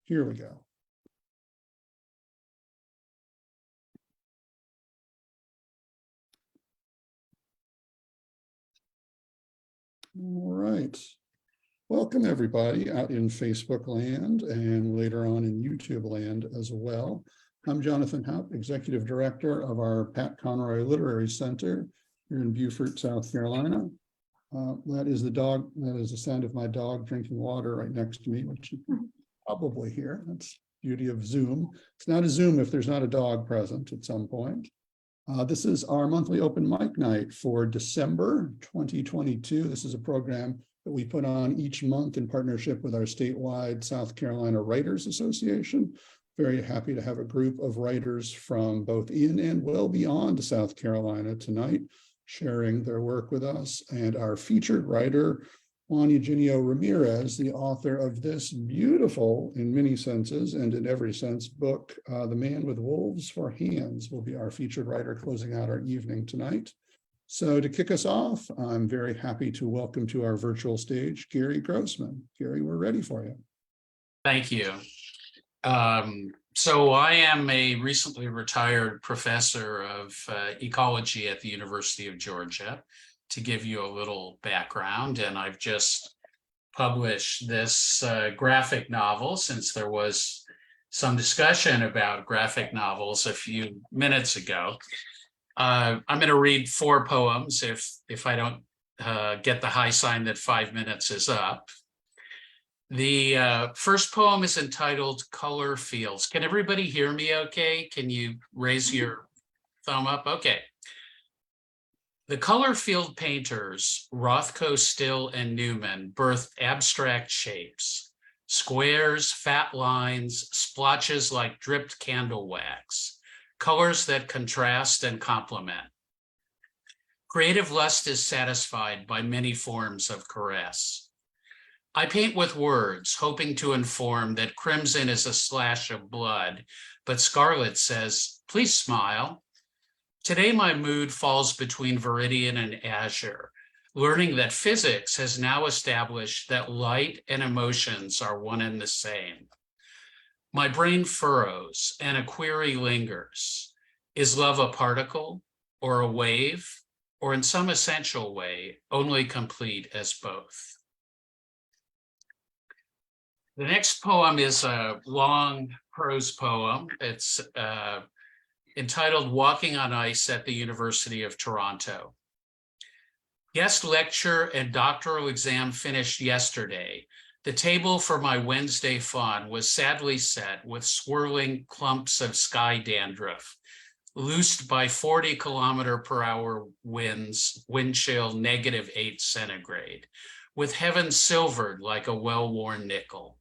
Here we go. All right. Welcome everybody out in Facebook land and later on in YouTube land as well. I'm Jonathan Haupt, Executive Director of our Pat Conroy Literary Center here in Beaufort, South Carolina. That is the sound of my dog drinking water right next to me, which you can probably hear. That's the beauty of Zoom. It's not a Zoom if there's not a dog present at some point. This is our monthly open mic night for December 2022. This is a program that we put on each month in partnership with our statewide South Carolina Writers Association. Very happy to have a group of writers from both in and well beyond South Carolina tonight, sharing their work with us. And our featured writer, Juan Eugenio Ramirez, the author of this beautiful, in many senses and in every sense, book, The Man with Wolves for Hands, will be our featured writer closing out our evening tonight. So to kick us off, I'm very happy to welcome to our virtual stage, Gary Grossman. Gary, we're ready for you. Thank you. So I am a recently retired professor of ecology at the University of Georgia, to give you a little background. And I've just published this graphic novel, since there was some discussion about graphic novels a few minutes ago. I'm going to read 4 poems if I don't get the high sign that 5 minutes is up. The first poem is entitled Color Fields. Can everybody hear me okay? Can you raise your thumb up? Okay. The color field painters, Rothko, Still, and Newman, birthed abstract shapes, squares, fat lines, splotches like dripped candle wax, colors that contrast and complement. Creative lust is satisfied by many forms of caress. I paint with words, hoping to inform that crimson is a slash of blood, but scarlet says, please smile. Today, my mood falls between Viridian and Azure, learning that physics has now established that light and emotions are one and the same. My brain furrows and a query lingers. Is love a particle or a wave, or in some essential way, only complete as both? The next poem is a long prose poem. It's entitled Walking on Ice at the University of Toronto. Guest lecture and doctoral exam finished yesterday. The table for my Wednesday fawn was sadly set with swirling clumps of sky dandruff, loosed by 40-kilometer-per-hour winds, wind chill -8 centigrade, with heaven silvered like a well-worn nickel.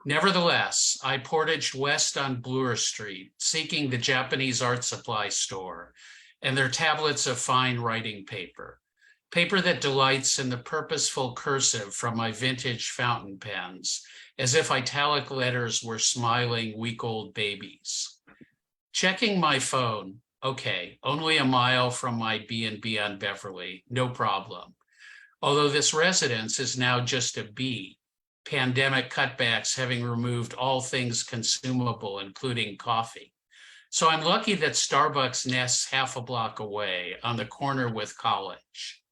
Nevertheless, I portaged west on Bloor Street, seeking the Japanese art supply store and their tablets of fine writing paper, paper that delights in the purposeful cursive from my vintage fountain pens, as if italic letters were smiling week-old babies. Checking my phone, okay, only a mile from my B&B on Beverly, no problem. Although this residence is now just a B, pandemic cutbacks having removed all things consumable, including coffee. So I'm lucky that Starbucks nests half a block away on the corner with College.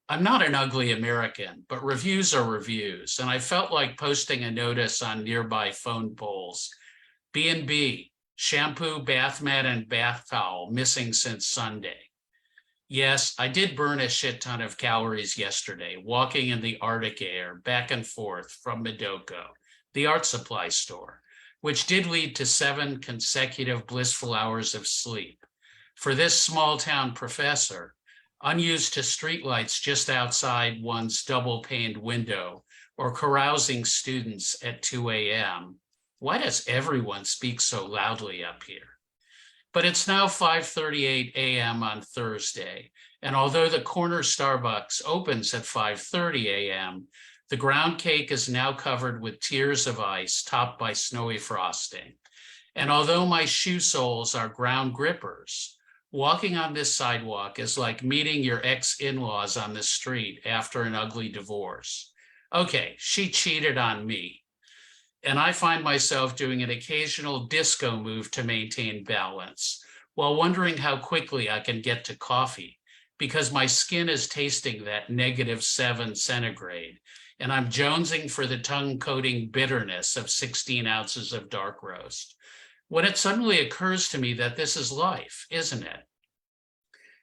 I'm not an ugly American, but reviews are reviews, and I felt like posting a notice on nearby phone poles. B&B, shampoo, bath mat, and bath towel missing since Sunday. Yes, I did burn a shit ton of calories yesterday, walking in the Arctic air back and forth from Medoko, the art supply store, which did lead to 7 consecutive blissful hours of sleep. For this small-town professor, unused to streetlights just outside one's double-paned window or carousing students at 2 a.m., why does everyone speak so loudly up here? But it's now 5:38 a.m. on Thursday, and although the corner Starbucks opens at 5:30 a.m., the ground cake is now covered with tiers of ice topped by snowy frosting. And although my shoe soles are ground grippers, walking on this sidewalk is like meeting your ex-in-laws on the street after an ugly divorce. Okay, she cheated on me. and I find myself doing an occasional disco move to maintain balance while wondering how quickly I can get to coffee because my skin is tasting that -7 centigrade and I'm jonesing for the tongue-coating bitterness of 16 ounces of dark roast. When it suddenly occurs to me that this is life, isn't it?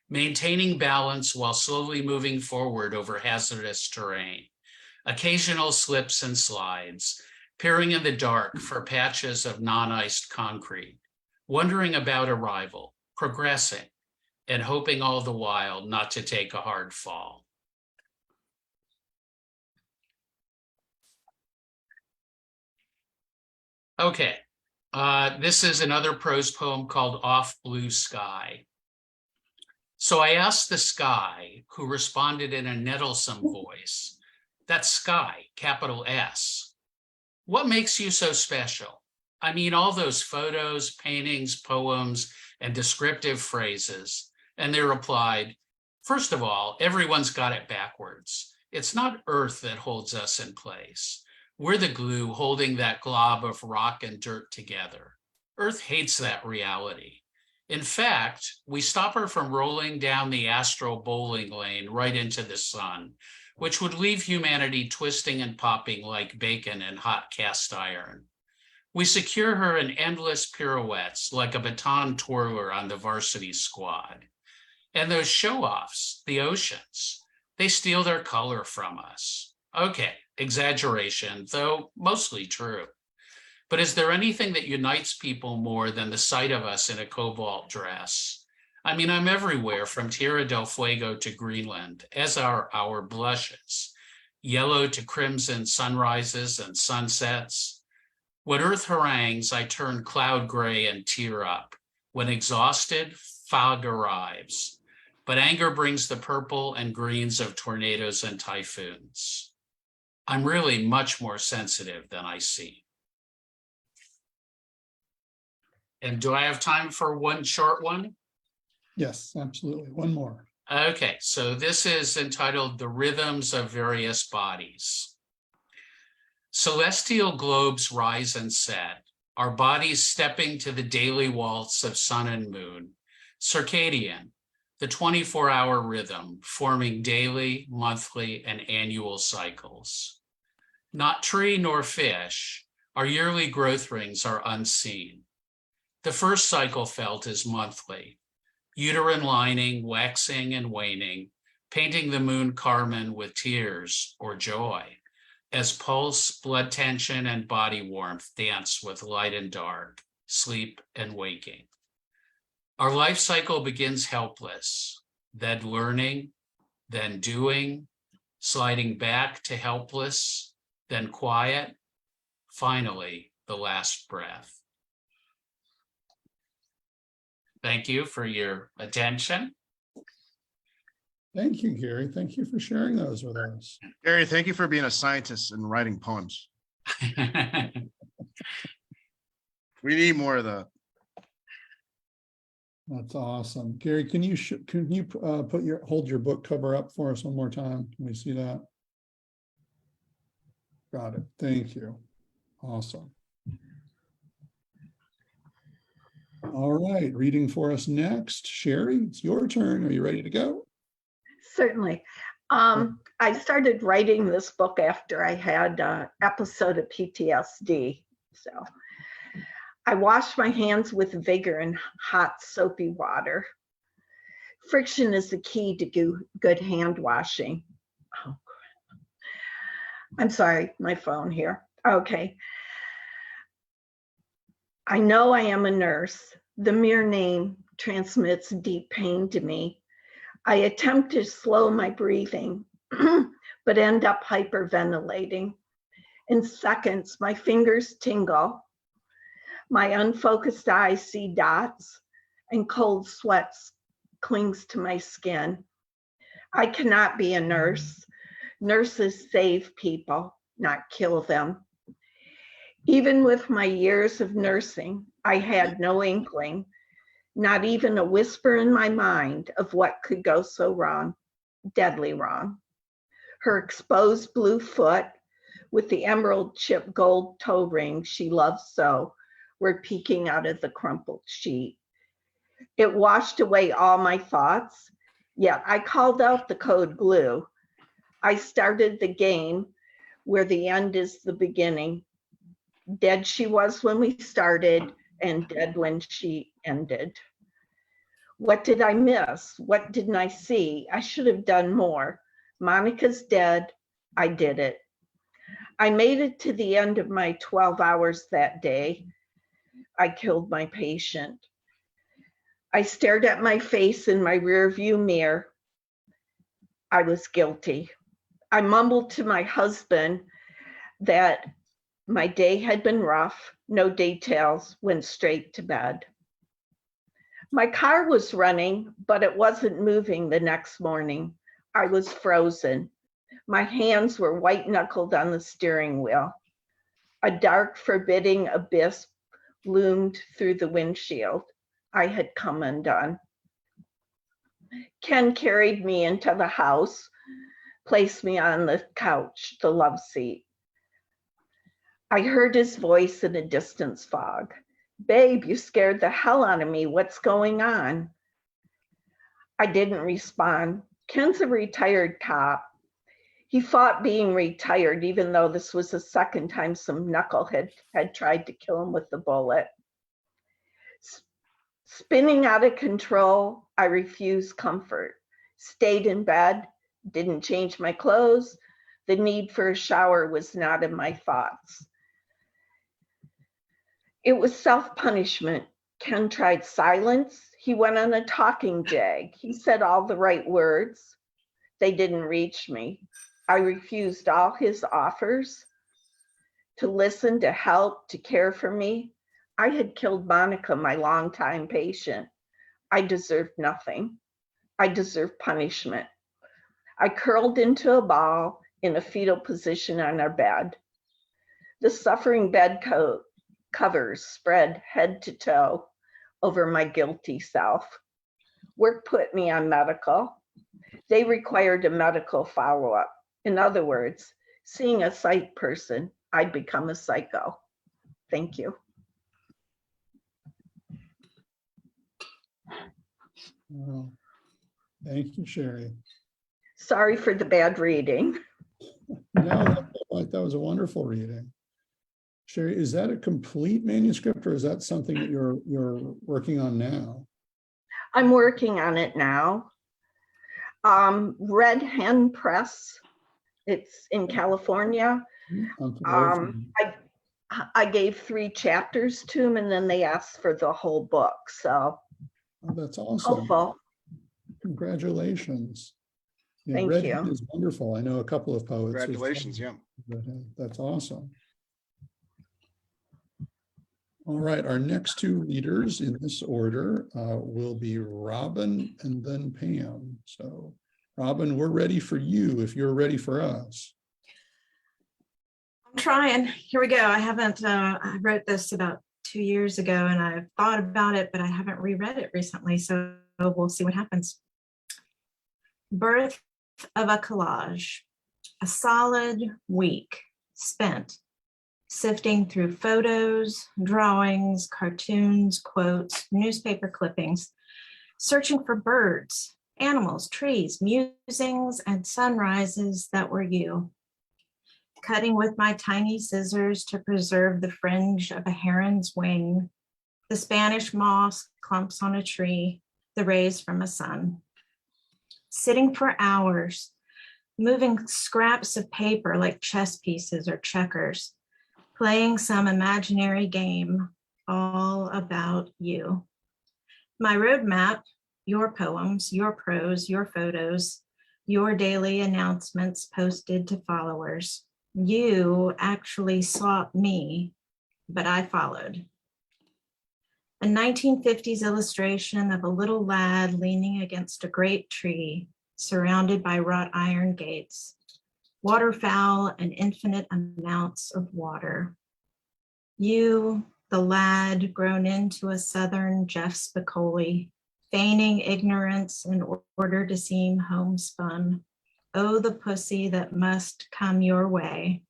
Maintaining balance while slowly moving forward over hazardous terrain, occasional slips and slides, peering in the dark for patches of non-iced concrete, wondering about arrival, progressing, and hoping all the while not to take a hard fall. Okay, this is another prose poem called Off Blue Sky. So I asked the sky, who responded in a nettlesome voice, that's sky, capital S. What makes you so special? I mean, all those photos, paintings, poems, and descriptive phrases. And they replied, first of all, everyone's got it backwards. It's not Earth that holds us in place. We're the glue holding that glob of rock and dirt together. Earth hates that reality. In fact, we stop her from rolling down the astral bowling lane right into the sun, which would leave humanity twisting and popping like bacon in hot cast iron. We secure her in endless pirouettes like a baton twirler on the varsity squad. And those show-offs, the oceans, they steal their color from us. Okay, exaggeration, though mostly true. But is there anything that unites people more than the sight of us in a cobalt dress? I mean, I'm everywhere from Tierra del Fuego to Greenland, as are our blushes, yellow to crimson sunrises and sunsets. When Earth harangues, I turn cloud gray and tear up. When exhausted, fog arrives. But anger brings the purple and greens of tornadoes and typhoons. I'm really much more sensitive than I seem. And do I have time for one short one? Yes, absolutely. One more. Okay, so this is entitled The Rhythms of Various Bodies. Celestial globes rise and set, our bodies stepping to the daily waltz of sun and moon, circadian, the 24-hour rhythm forming daily, monthly, and annual cycles. Not tree nor fish, our yearly growth rings are unseen. The first cycle felt is monthly, uterine lining waxing and waning, painting the moon carmine with tears or joy, as pulse, blood tension, and body warmth dance with light and dark, sleep and waking. Our life cycle begins helpless, then learning, then doing, sliding back to helpless, then quiet, finally, the last breath. Thank you for your attention. Thank you, Gary. Thank you for sharing those with us. Gary, thank you for being a scientist and writing poems. We need more of that. That's awesome. Gary, can you hold your book cover up for us one more time? Can we see that? Got it. Thank you. Awesome. All right, reading for us next. Sherry, it's your turn. Are you ready to go? Certainly. I started writing this book after I had an episode of PTSD. So I washed my hands with vigor in hot, soapy water. Friction is the key to good hand washing. Oh, I'm sorry, my phone here. Okay. I know I am a nurse. The mere name transmits deep pain to me. I attempt to slow my breathing, but end up hyperventilating. In seconds, my fingers tingle. My unfocused eyes see dots, and cold sweat clings to my skin. I cannot be a nurse. Nurses save people, not kill them. Even with my years of nursing, I had no inkling, not even a whisper in my mind of what could go so wrong, deadly wrong. Her exposed blue foot with the emerald chip gold toe ring she loves so were peeking out of the crumpled sheet. It washed away all my thoughts, yet I called out the code glue. I started the game where the end is the beginning. Dead she was when we started, and dead when she ended. What did I miss? What didn't I see? I should have done more. Monica's dead. I did it. I made it to the end of my 12 hours that day. I killed my patient. I stared at my face in my rearview mirror. I was guilty. I mumbled to my husband that my day had been rough, no details, went straight to bed. My car was running, but it wasn't moving the next morning. I was frozen. My hands were white-knuckled on the steering wheel. A dark, forbidding abyss loomed through the windshield. I had come undone. Ken carried me into the house, placed me on the couch, the love seat. I heard his voice in a distance fog. Babe, you scared the hell out of me. What's going on? I didn't respond. Ken's a retired cop. He fought being retired, even though this was the second time some knucklehead had tried to kill him with the bullet. Spinning out of control, I refused comfort. Stayed in bed, didn't change my clothes. The need for a shower was not in my thoughts. It was self-punishment. Ken tried silence. He went on a talking jag. He said all the right words. They didn't reach me. I refused all his offers to listen, to help, to care for me. I had killed Monica, my longtime patient. I deserved nothing. I deserved punishment. I curled into a ball in a fetal position on our bed. The suffering bed covers spread head to toe over my guilty self. Work put me on medical. They required a medical follow-up. In other words, seeing a psych person, I'd become a psycho. Thank you. Well, thank you, Sherry. Sorry for the bad reading. No, that was a wonderful reading. Sherry, is that a complete manuscript or is that something that you're working on now? I'm working on it now. Red Hen Press, it's in California. I'm familiar. I gave 3 chapters to them and then they asked for the whole book. So Oh, that's awesome. hopeful. Congratulations. Yeah, Thank Red you. Hen is wonderful. I know a couple of poets. who've Congratulations, done yeah. Red Hen. That's awesome. All right, our next 2 readers in this order will be Robin and then Pam. So Robin, we're ready for you if you're ready for us. I'm trying. Here we go. I haven't, I wrote this about 2 years ago and I've thought about it, but I haven't reread it recently. So we'll see what happens. Birth of a collage. A solid week spent sifting through photos, drawings, cartoons, quotes, newspaper clippings, searching for birds, animals, trees, musings, and sunrises that were you. Cutting with my tiny scissors to preserve the fringe of a heron's wing, the Spanish moss clumps on a tree, the rays from a sun. Sitting for hours, moving scraps of paper like chess pieces or checkers, playing some imaginary game, all about you. My roadmap, your poems, your prose, your photos, your daily announcements posted to followers. You actually sought me, but I followed. A 1950s illustration of a little lad leaning against a great tree, surrounded by wrought iron gates, waterfowl and infinite amounts of water. You, the lad grown into a Southern Jeff Spicoli, feigning ignorance in order to seem homespun. Oh, the pussy that must come your way.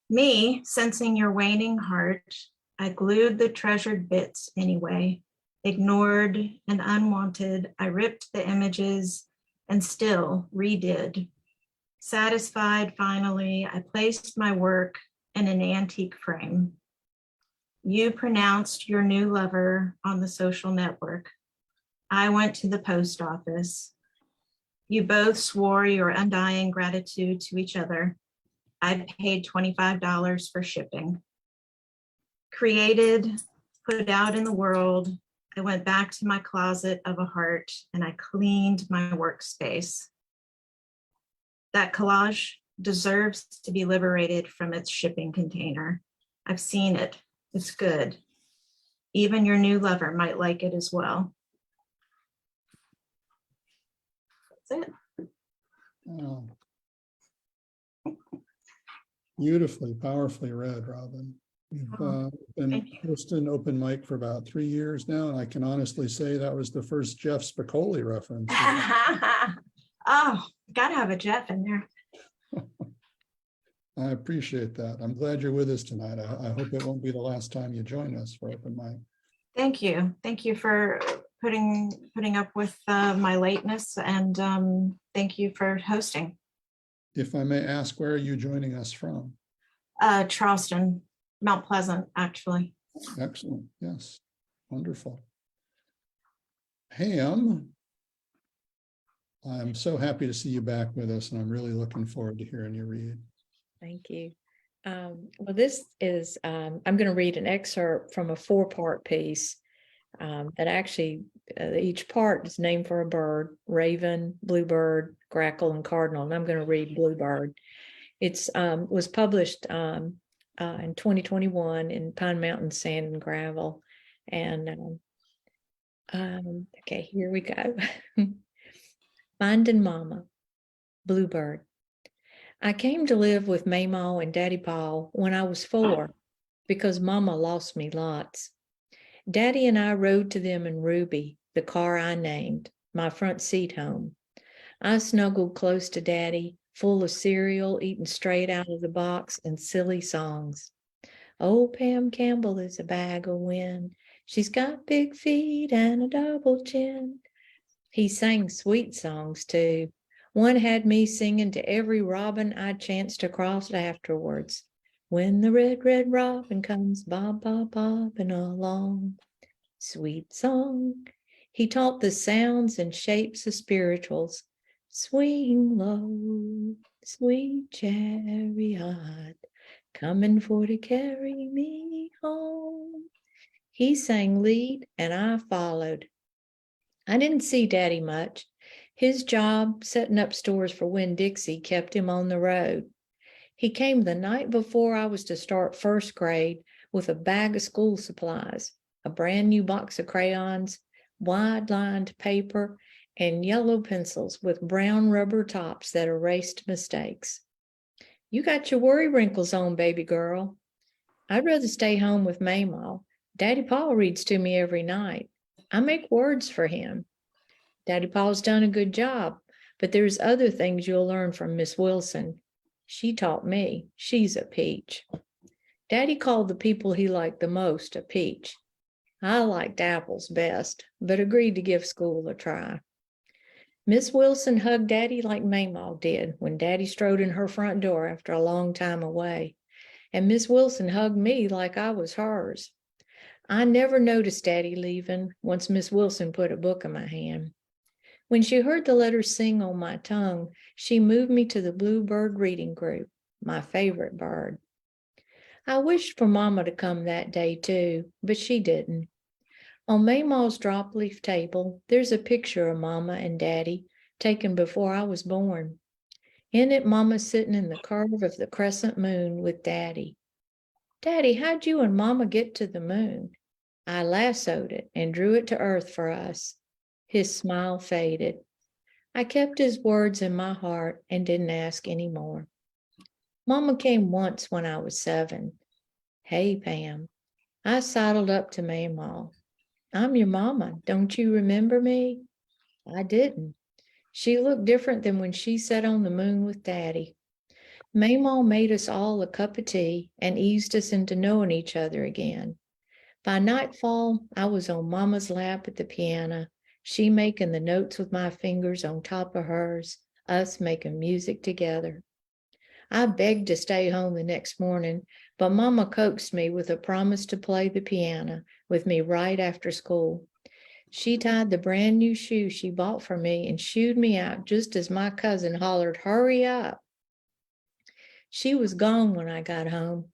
Me, sensing your waning heart, I glued the treasured bits anyway. Ignored and unwanted, I ripped the images and still redid. Satisfied finally, I placed my work in an antique frame. You pronounced your new lover on the social network. I went to the post office. You both swore your undying gratitude to each other. I paid $25 for shipping. Created, put out in the world, I went back to my closet of a heart and I cleaned my workspace. That collage deserves to be liberated from its shipping container. I've seen it. It's good. Even your new lover might like it as well. That's it. Oh. Beautifully, powerfully read, Robin. You've been Thank you. hosting open mic for about 3 years now, and I can honestly say that was the first Jeff Spicoli reference. Oh, gotta have a Jeff in there. I appreciate that. I'm glad you're with us tonight. I hope it won't be the last time you join us for open mic. Thank you. Thank you for putting up with my lateness, and thank you for hosting. If I may ask, where are you joining us from? Charleston, Mount Pleasant, actually. Excellent. Yes. Wonderful. Pam, I'm so happy to see you back with us, and I'm really looking forward to hearing you read. Thank you. Well, this is, I'm going to read an excerpt from a 4-part piece that actually, each part is named for a bird: raven, bluebird, grackle, and cardinal. And I'm going to read bluebird. It's was published in 2021 in Pine Mountain Sand and Gravel. And okay, here we go. Finding Mama, bluebird. I came to live with Mamaw and Daddy Paul when I was 4 because Mama lost me lots. Daddy and I rode to them in Ruby, the car I named, my front seat home. I snuggled close to Daddy, full of cereal eaten straight out of the box and silly songs. Old Pam Campbell is a bag of wind. She's got big feet and a double chin. He sang sweet songs too. One had me singing to every robin I chanced to cross afterwards. When the red, red robin comes bob, bob, bobbing along. Sweet song. He taught the sounds and shapes of spirituals. Swing low, sweet chariot, coming for to carry me home. He sang lead and I followed. I didn't see Daddy much. His job, setting up stores for Winn-Dixie, kept him on the road. He came the night before I was to start first grade with a bag of school supplies, a brand new box of crayons, wide-lined paper, and yellow pencils with brown rubber tops that erased mistakes. You got your worry wrinkles on, baby girl. I'd rather stay home with Mamaw. Daddy Paul reads to me every night. I make words for him. Daddy Paul's done a good job, but there's other things you'll learn from Miss Wilson. She taught me. She's a peach. Daddy called the people he liked the most a peach. I liked apples best, but agreed to give school a try. Miss Wilson hugged Daddy like Mamaw did when Daddy strode in her front door after a long time away, and Miss Wilson hugged me like I was hers. I never noticed Daddy leaving once Miss Wilson put a book in my hand. When she heard the letters sing on my tongue, she moved me to the Bluebird reading group, my favorite bird. I wished for Mama to come that day too, but she didn't. On Mamaw's drop leaf table, there's a picture of Mama and Daddy taken before I was born. In it, Mama's sitting in the curve of the crescent moon with Daddy. Daddy, how'd you and Mama get to the moon? I lassoed it and drew it to earth for us. His smile faded. I kept his words in my heart and didn't ask any more. Mama came once when I was 7. Hey, Pam. I sidled up to Mamaw. I'm your mama. Don't you remember me? I didn't. She looked different than when she sat on the moon with Daddy. Maymall made us all a cup of tea and eased us into knowing each other again. By nightfall, I was on Mama's lap at the piano, she making the notes with my fingers on top of hers, us making music together. I begged to stay home the next morning, but Mama coaxed me with a promise to play the piano with me right after school. She tied the brand new shoe she bought for me and shooed me out just as my cousin hollered, "Hurry up." She was gone when I got home.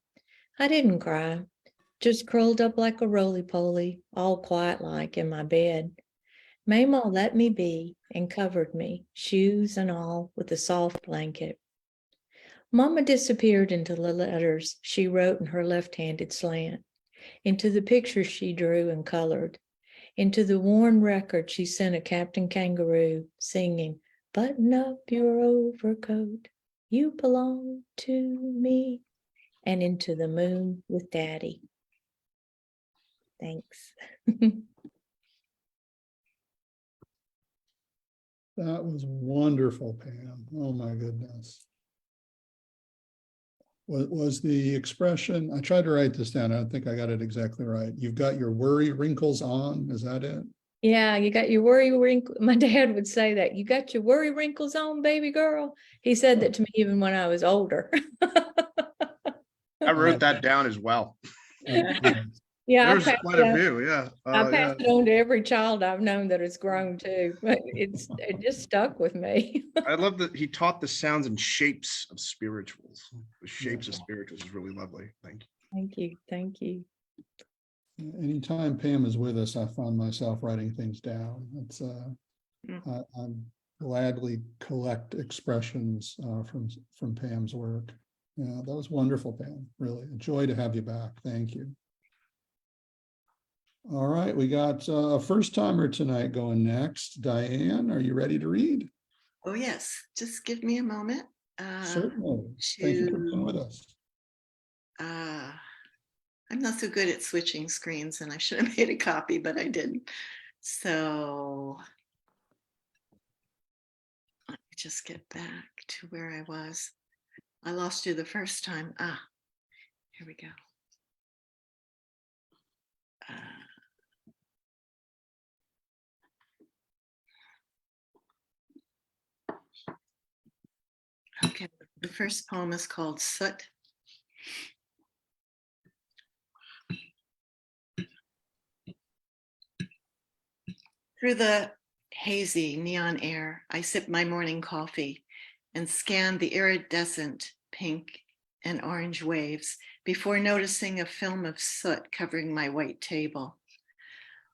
I didn't cry, just curled up like a roly-poly, all quiet-like in my bed. Mama let me be and covered me, shoes and all, with a soft blanket. Mama disappeared into the letters she wrote in her left-handed slant, into the pictures she drew and colored, into the worn record she sent a Captain Kangaroo singing, "Button up your overcoat, you belong to me," and into the moon with Daddy. Thanks. That was wonderful, Pam. Oh, my goodness. Was the expression, I tried to write this down, I don't think I got it exactly right. You've got your worry wrinkles on, is that it? Yeah, you got your worry wrinkles. My dad would say that. You got your worry wrinkles on, baby girl. He said that to me even when I was older. I wrote that down as well. Yeah, There's quite a few, yeah. I Yeah. passed it on to every child I've known that has grown too. But it just stuck with me. I love that he taught the sounds and shapes of spirituals. The shapes of Yeah. spirituals is really lovely. Thank you. Thank you. Thank you. Anytime Pam is with us, I find myself writing things down. It's I gladly collect expressions from Pam's work. Yeah, that was wonderful, Pam. Really a joy to have you back. Thank you. All right, we got a first timer tonight going next. Diane, are you ready to read? Oh, yes. Just give me a moment. Certainly. Thank you for being with us. I'm not so good at switching screens, and I should have made a copy, but I didn't. So let me just get back to where I was. I lost you the first time. Here we go. Okay, the first poem is called Soot. Through the hazy neon air, I sip my morning coffee and scan the iridescent pink and orange waves before noticing a film of soot covering my white table,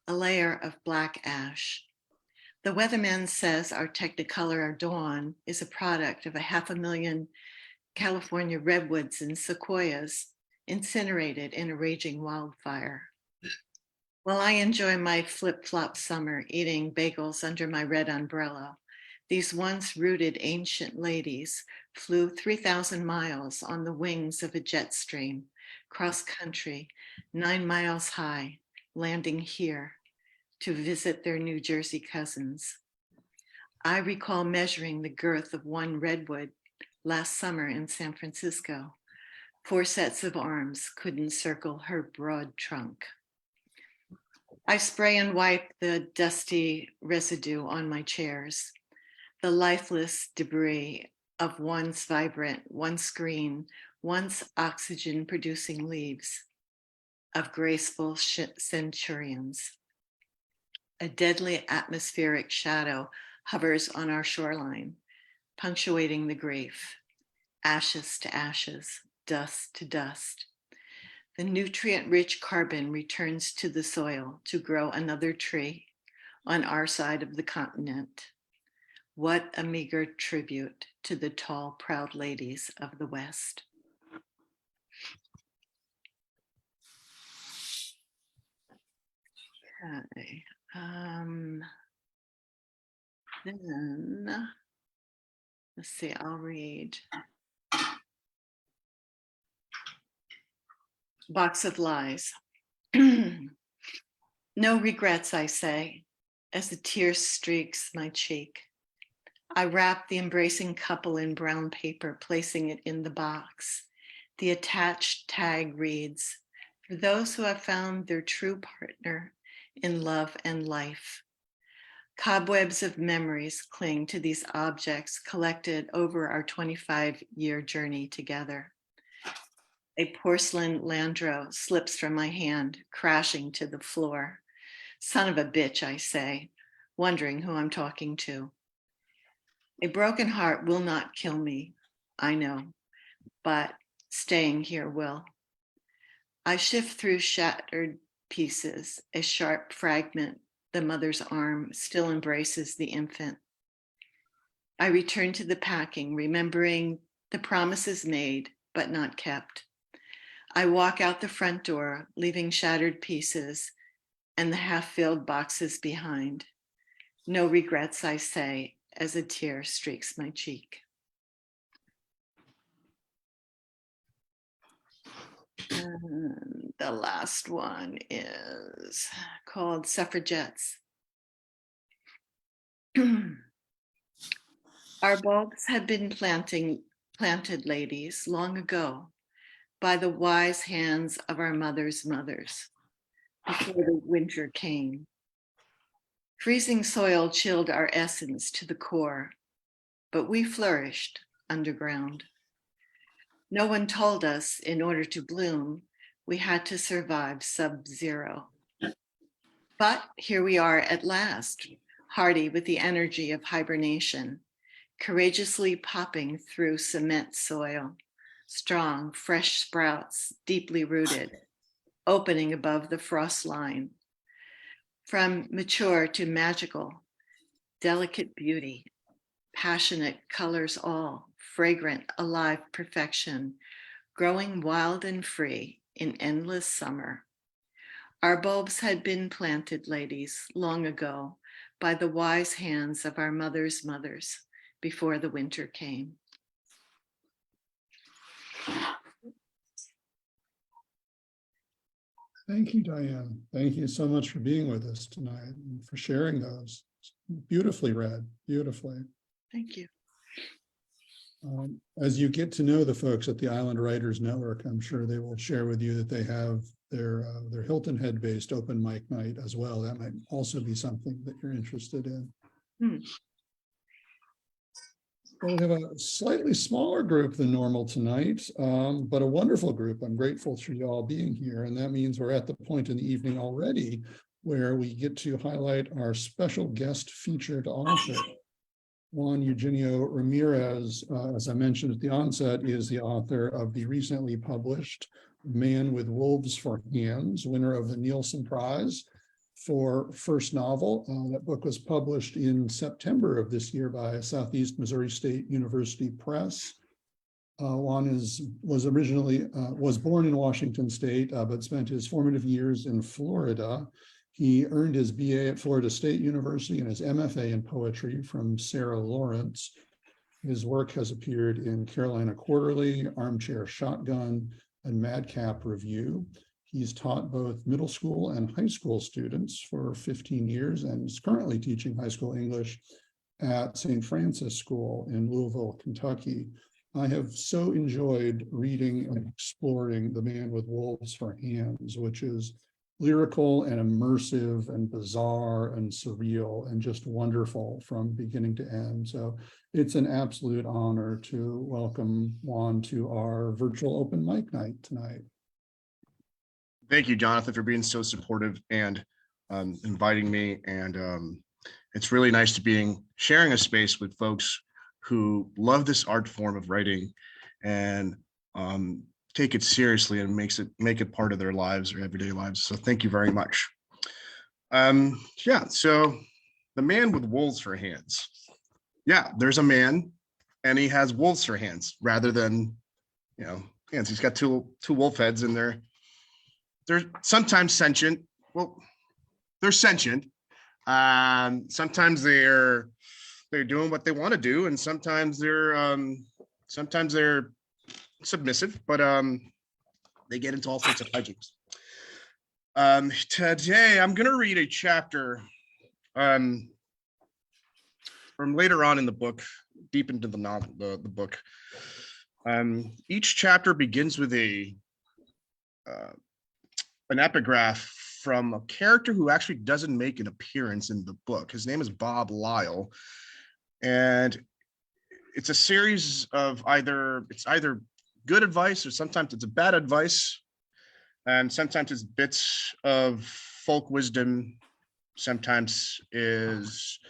a layer of black ash. The weatherman says our Technicolor dawn is a product of 500,000 California redwoods and sequoias incinerated in a raging wildfire. While I enjoy my flip-flop summer eating bagels under my red umbrella, these once rooted ancient ladies flew 3,000 miles on the wings of a jet stream, cross country, 9 miles high, landing here to visit their New Jersey cousins. I recall measuring the girth of one redwood last summer in San Francisco. 4 sets of arms could encircle her broad trunk. I spray and wipe the dusty residue on my chairs, the lifeless debris of once vibrant, once green, once oxygen-producing leaves of graceful centurions. A deadly atmospheric shadow hovers on our shoreline, punctuating the grief. Ashes to ashes, dust to dust. The nutrient-rich carbon returns to the soil to grow another tree on our side of the continent. What a meager tribute to the tall, proud ladies of the West. Okay. Then, let's see, I'll read Box of Lies. No regrets, I say, as the tear streaks my cheek. I wrap the embracing couple in brown paper, placing it in the box. The attached tag reads, "For those who have found their true partner in love and life." Cobwebs of memories cling to these objects collected over our 25-year journey together. A porcelain Landro slips from my hand, crashing to the floor. Son of a bitch, I say, wondering who I'm talking to. A broken heart will not kill me, I know, but staying here will. I shift through shattered pieces, a sharp fragment. The mother's arm still embraces the infant. I return to the packing, remembering the promises made, but not kept. I walk out the front door, leaving shattered pieces and the half-filled boxes behind. No regrets, I say, as a tear streaks my cheek. And the last one is called Suffragettes. Our bulbs had been planted, ladies, long ago by the wise hands of our mothers' mothers before the winter came. Freezing soil chilled our essence to the core, but we flourished underground. No one told us in order to bloom, we had to survive sub-zero. But here we are at last, hardy with the energy of hibernation, courageously popping through cement soil, strong, fresh sprouts, deeply rooted, opening above the frost line. From mature to magical, delicate beauty, passionate colors all, fragrant, alive perfection, growing wild and free in endless summer. Our bulbs had been planted, ladies, long ago by the wise hands of our mothers' mothers before the winter came. Thank you, Diane. Thank you so much for being with us tonight and for sharing those. Beautifully read, beautifully. Thank you. As you get to know the folks at the Island Writers Network, I'm sure they will share with you that they have their Hilton Head-based open mic night as well. That might also be something that you're interested in. Well, we have a slightly smaller group than normal tonight, but a wonderful group. I'm grateful for you all being here. And that means we're at the point in the evening already where we get to highlight our special guest featured author. Juan Eugenio Ramirez, as I mentioned at the onset, is the author of the recently published Man with Wolves for Hands, winner of the Nilsen Prize for first novel. That book was published in September of this year by Southeast Missouri State University Press. Juan was born in Washington State, but spent his formative years in Florida. He earned his BA at Florida State University and his MFA in poetry from Sarah Lawrence. His work has appeared in Carolina Quarterly, Armchair Shotgun, and Madcap Review. He's taught both middle school and high school students for 15 years and is currently teaching high school English at St. Francis School in Louisville, Kentucky. I have so enjoyed reading and exploring The Man with Wolves for Hands, which is lyrical and immersive and bizarre and surreal and just wonderful from beginning to end. So it's an absolute honor to welcome Juan to our virtual open mic night tonight. Thank you, Jonathan, for being so supportive and inviting me. And it's really nice to be sharing a space with folks who love this art form of writing and take it seriously and make it part of their lives or everyday lives. So thank you very much. Yeah, so The Man with Wolves for Hands. Yeah, there's a man and he has wolves for hands rather than, hands. He's got two wolf heads and they're sometimes sentient. Well, they're sentient. Sometimes they're doing what they want to do, and sometimes they're submissive, but they get into all sorts of hijinks. Today I'm going to read a chapter from later on in the book, deep into the novel, the book, each chapter begins with an epigraph from a character who actually doesn't make an appearance in the book. His name is Bob Lyle, and it's a series of either good advice or sometimes it's a bad advice, and sometimes it's bits of folk wisdom, sometimes is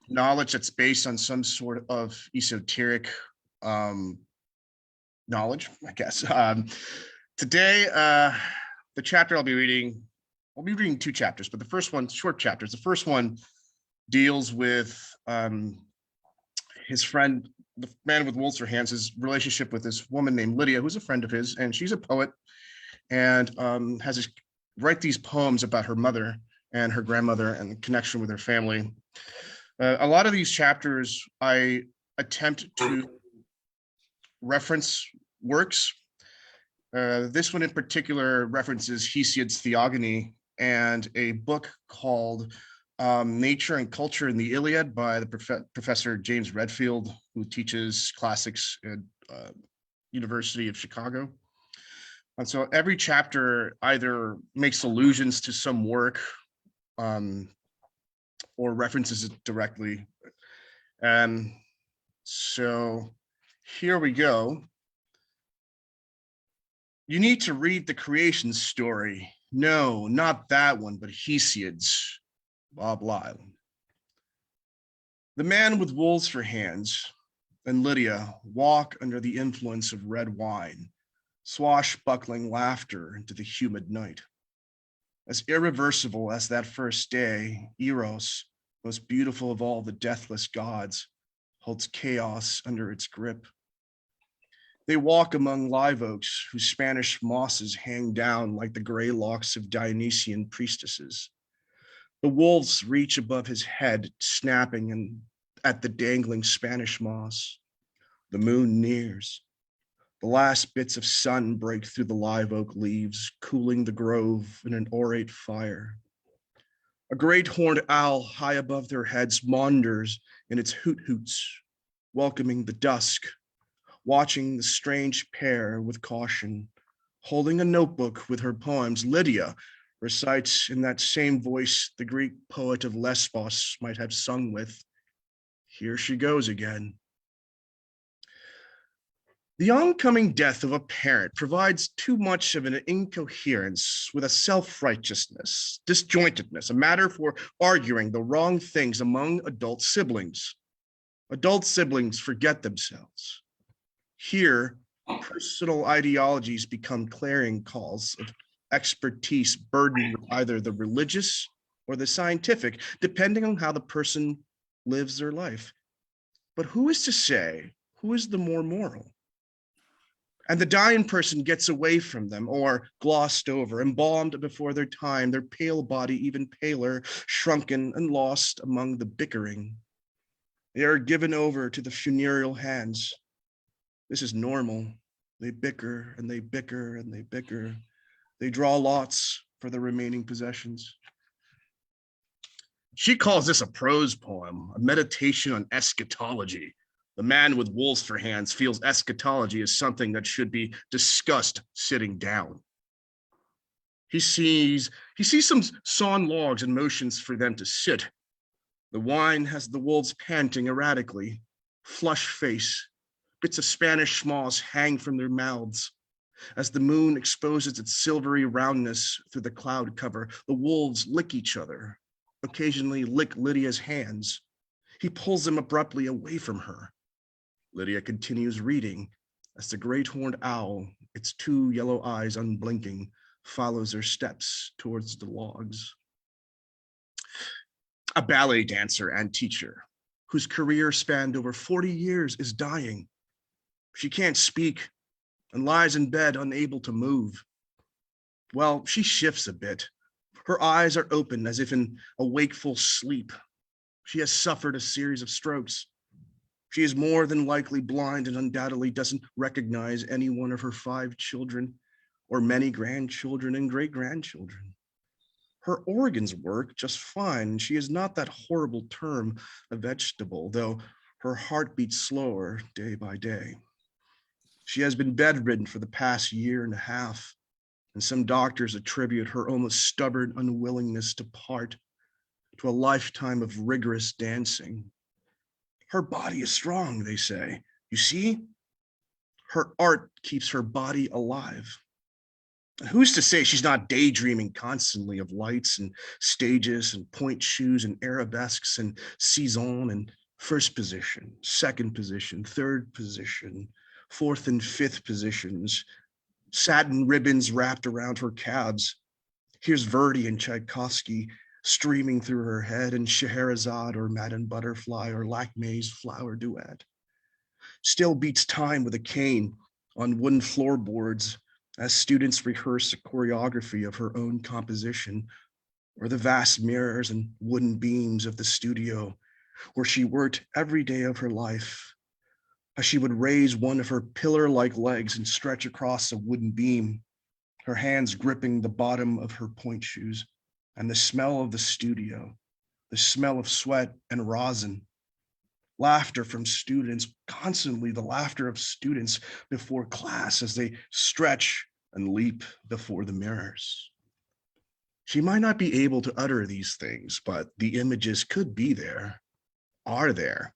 knowledge that's based on some sort of esoteric knowledge, I guess. Today, the chapter I'll be reading two chapters, but the first one, short chapters. The first one deals with his friend, the man with wolves for hands, his relationship with this woman named Lydia, who's a friend of his, and she's a poet, and has write these poems about her mother and her grandmother and connection with her family. A lot of these chapters, I attempt to reference works. This one in particular references Hesiod's Theogony and a book called Nature and Culture in the Iliad by the Professor James Redfield, who teaches classics at University of Chicago. And so every chapter either makes allusions to some work or references it directly. And so here we go. You need to read the creation story. No, not that one, but Hesiod's, Bob Lyle. The man with wolves for hands and Lydia walk under the influence of red wine, swashbuckling laughter into the humid night. As irreversible as that first day, Eros, most beautiful of all the deathless gods, holds chaos under its grip. They walk among live oaks whose Spanish mosses hang down like the gray locks of Dionysian priestesses. The wolves reach above his head, snapping at the dangling Spanish moss. The moon nears. The last bits of sun break through the live oak leaves, cooling the grove in an orate fire. A great horned owl high above their heads maunders in its hoot-hoots, welcoming the dusk, watching the strange pair with caution. Holding a notebook with her poems, Lydia recites in that same voice the Greek poet of Lesbos might have sung with. Here she goes again. The oncoming death of a parent provides too much of an incoherence with a self-righteousness, disjointedness, a matter for arguing the wrong things among adult siblings. Adult siblings forget themselves. Here, personal ideologies become clarion calls of expertise burdened with either the religious or the scientific, depending on how the person lives their life. But who is to say who is the more moral? And the dying person gets away from them or glossed over, embalmed before their time, their pale body even paler, shrunken and lost among the bickering. They are given over to the funereal hands. This is normal. They bicker and they bicker and they bicker. They draw lots for the remaining possessions. She calls this a prose poem, a meditation on eschatology. The man with wolves for hands feels eschatology is something that should be discussed sitting down. He sees some sawn logs and motions for them to sit. The wine has the wolves panting erratically, flush face, bits of Spanish moss hang from their mouths. As the moon exposes its silvery roundness through the cloud cover, the wolves lick each other, occasionally lick Lydia's hands. He pulls them abruptly away from her. Lydia continues reading as the great horned owl, its two yellow eyes unblinking, follows her steps towards the logs. A ballet dancer and teacher whose career spanned over 40 years is dying. She can't speak and lies in bed unable to move. Well, she shifts a bit. Her eyes are open as if in a wakeful sleep. She has suffered a series of strokes. She is more than likely blind and undoubtedly doesn't recognize any one of her 5 children or many grandchildren and great-grandchildren. Her organs work just fine. She is not that horrible term, a vegetable, though her heart beats slower day by day. She has been bedridden for the past year and a half, and some doctors attribute her almost stubborn unwillingness to part to a lifetime of rigorous dancing. Her body is strong, they say. You see, her art keeps her body alive. Who's to say she's not daydreaming constantly of lights and stages and point shoes and arabesques and saison and first position, second position, third position, fourth and fifth positions, satin ribbons wrapped around her calves. Here's Verdi and Tchaikovsky streaming through her head, and Scheherazade or Madame Butterfly or Lacme's Flower Duet. Still beats time with a cane on wooden floorboards as students rehearse a choreography of her own composition, or the vast mirrors and wooden beams of the studio where she worked every day of her life. As she would raise one of her pillar-like legs and stretch across a wooden beam, her hands gripping the bottom of her point shoes, and the smell of the studio, the smell of sweat and rosin, laughter from students, constantly the laughter of students before class as they stretch and leap before the mirrors. She might not be able to utter these things, but the images could be there, are there.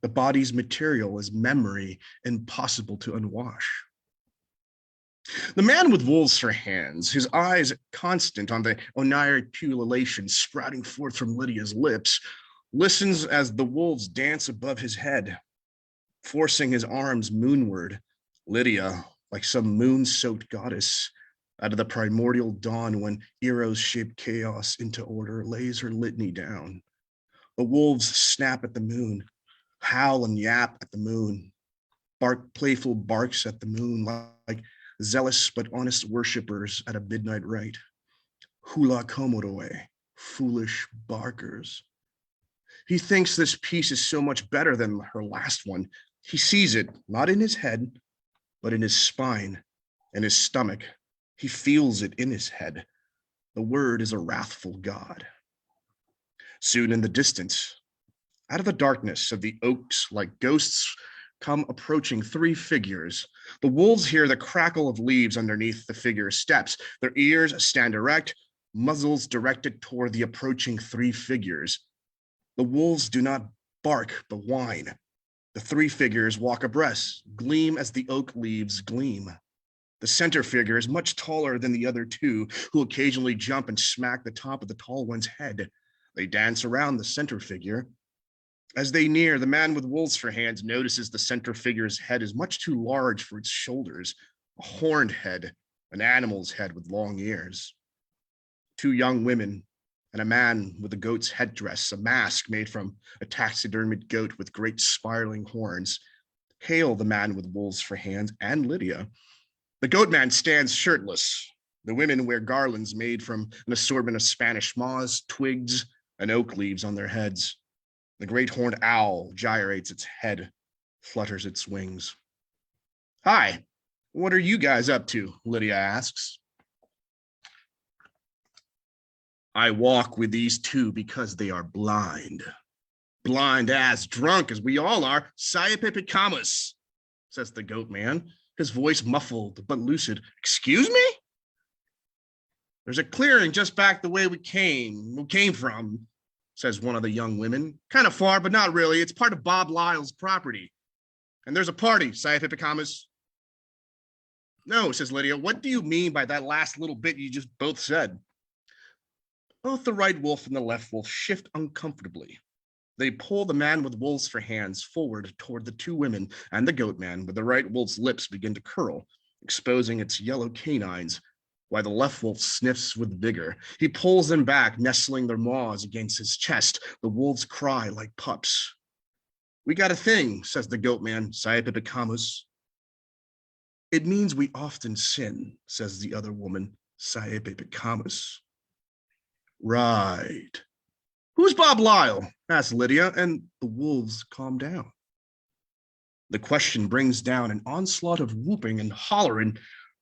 The body's material is memory impossible to unwash. The man with wolves for hands, his eyes constant on the oniric pullulation sprouting forth from Lydia's lips, listens as the wolves dance above his head, forcing his arms moonward. Lydia, like some moon-soaked goddess, out of the primordial dawn when Eros shaped chaos into order, lays her litany down. The wolves snap at the moon, howl and yap at the moon, bark playful barks at the moon like zealous but honest worshippers at a midnight rite. Hula comodoe, foolish barkers. He thinks this piece is so much better than her last one. He sees it, not in his head, but in his spine, in his stomach. He feels it in his head. The word is a wrathful God. Soon in the distance, out of the darkness of the oaks, like ghosts, come approaching three figures. The wolves hear the crackle of leaves underneath the figure's steps. Their ears stand erect, muzzles directed toward the approaching three figures. The wolves do not bark, but whine. The three figures walk abreast, gleam as the oak leaves gleam. The center figure is much taller than the other two, who occasionally jump and smack the top of the tall one's head. They dance around the center figure. As they near, the man with wolves for hands notices the center figure's head is much too large for its shoulders, a horned head, an animal's head with long ears. Two young women and a man with a goat's headdress, a mask made from a taxidermied goat with great spiraling horns, hail the man with wolves for hands and Lydia. The goat man stands shirtless. The women wear garlands made from an assortment of Spanish moss, twigs, and oak leaves on their heads. The great horned owl gyrates its head, flutters its wings. Hi, what are you guys up to? Lydia asks. I walk with these two because they are blind. Blind as drunk as we all are, Saipepikamus, says the goat man, his voice muffled but lucid. Excuse me? There's a clearing just back the way we came from, says one of the young women. Kind of far, but not really. It's part of Bob Lyle's property. And there's a party, Saipepikamus. No, says Lydia. What do you mean by that last little bit you just both said? Both the right wolf and the left wolf shift uncomfortably. They pull the man with wolves for hands forward toward the two women and the goat man, with the right wolf's lips begin to curl, exposing its yellow canines, while the left wolf sniffs with vigor. He pulls them back, nestling their maws against his chest. The wolves cry like pups. We got a thing, says the goat man, Saipepikamus. It means we often sin, says the other woman, Saipepikamus. Right. Who's Bob Lyle? Asks Lydia, and the wolves calm down. The question brings down an onslaught of whooping and hollering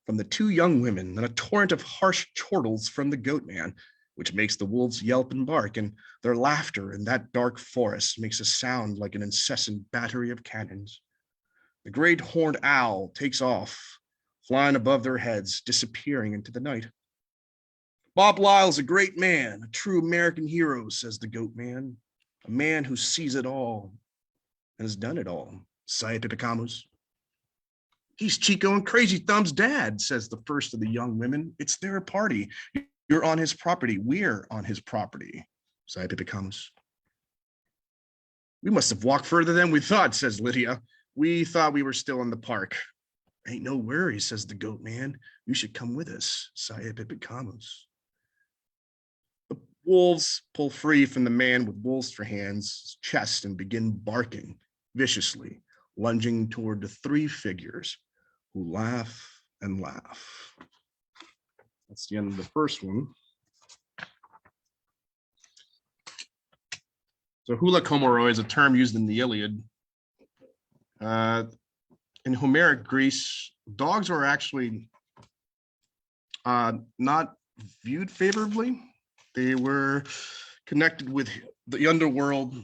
from the two young women and a torrent of harsh chortles from the goat man. which makes the wolves yelp and bark, and their laughter in that dark forest makes a sound like an incessant battery of cannons. The great horned owl takes off, flying above their heads, disappearing into the night. Bob Lyle's a great man, a true American hero, says the goat man, a man who sees it all and has done it all. Sayapipikamus. He's Chico and Crazy Thumb's dad, says the first of the young women. It's their party. You're on his property. We're on his property. Sayapipikamus. We must have walked further than we thought, says Lydia. We thought we were still in the park. Ain't no worries, says the goat man. You should come with us. Sayapipikamus. The wolves pull free from the man with wolves for hands' chest and begin barking viciously, lunging toward the three figures who laugh and laugh. That's the end of the first one. So hula komoroi is a term used in the Iliad. In Homeric Greece, dogs were actually not viewed favorably. They were connected with the underworld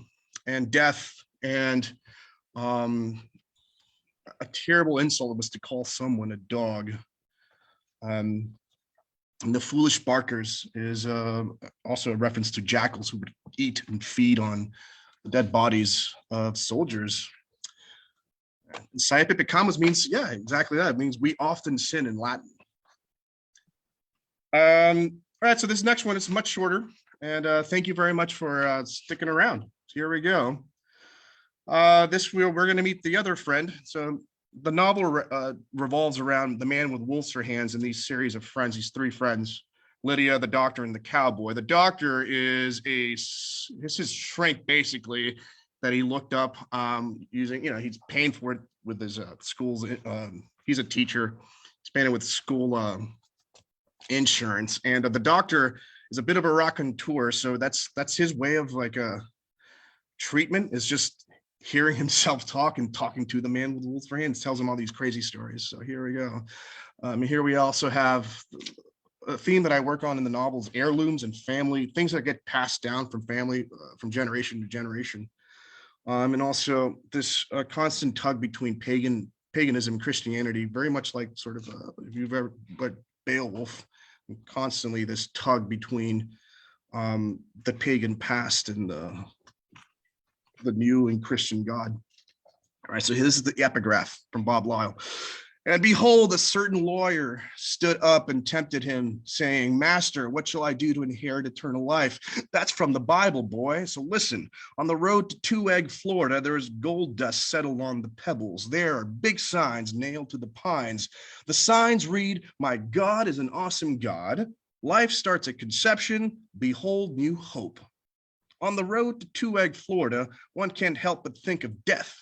and death, and a terrible insult was to call someone a dog. And the foolish barkers is also a reference to jackals who would eat and feed on the dead bodies of soldiers. Sayapipikamus means, yeah, exactly that. It means we often sin in Latin. All right, so this next one is much shorter, and thank you very much for sticking around. So here we go. We're going to meet the other friend. So the novel revolves around the man with wolves for hands and these series of friends, these three friends, Lydia, the doctor, and the cowboy. The doctor is his shrink, basically, that he looked up using, he's paying for it with his school's, he's a teacher, he's paying it with school insurance. And the doctor is a bit of a raconteur, so that's his way of like a treatment, is just hearing himself talk and talking to the man with the wolves for hands, tells him all these crazy stories. So here we go. Here we also have a theme that I work on in the novels: heirlooms and family, things that get passed down from family, from generation to generation. And also this constant tug between paganism and Christianity, very much like sort of, if you've ever, but Beowulf, constantly this tug between the pagan past and the new and Christian God. All right, so this is the epigraph from Bob Lyle. And behold, a certain lawyer stood up and tempted him, saying, Master, what shall I do to inherit eternal life? That's from the Bible, boy. So listen, on the road to Two Egg, Florida, there is gold dust settled on the pebbles. There are big signs nailed to the pines. The signs read, my God is an awesome God. Life starts at conception. Behold, new hope. On the road to Two Egg, Florida, one can't help but think of death.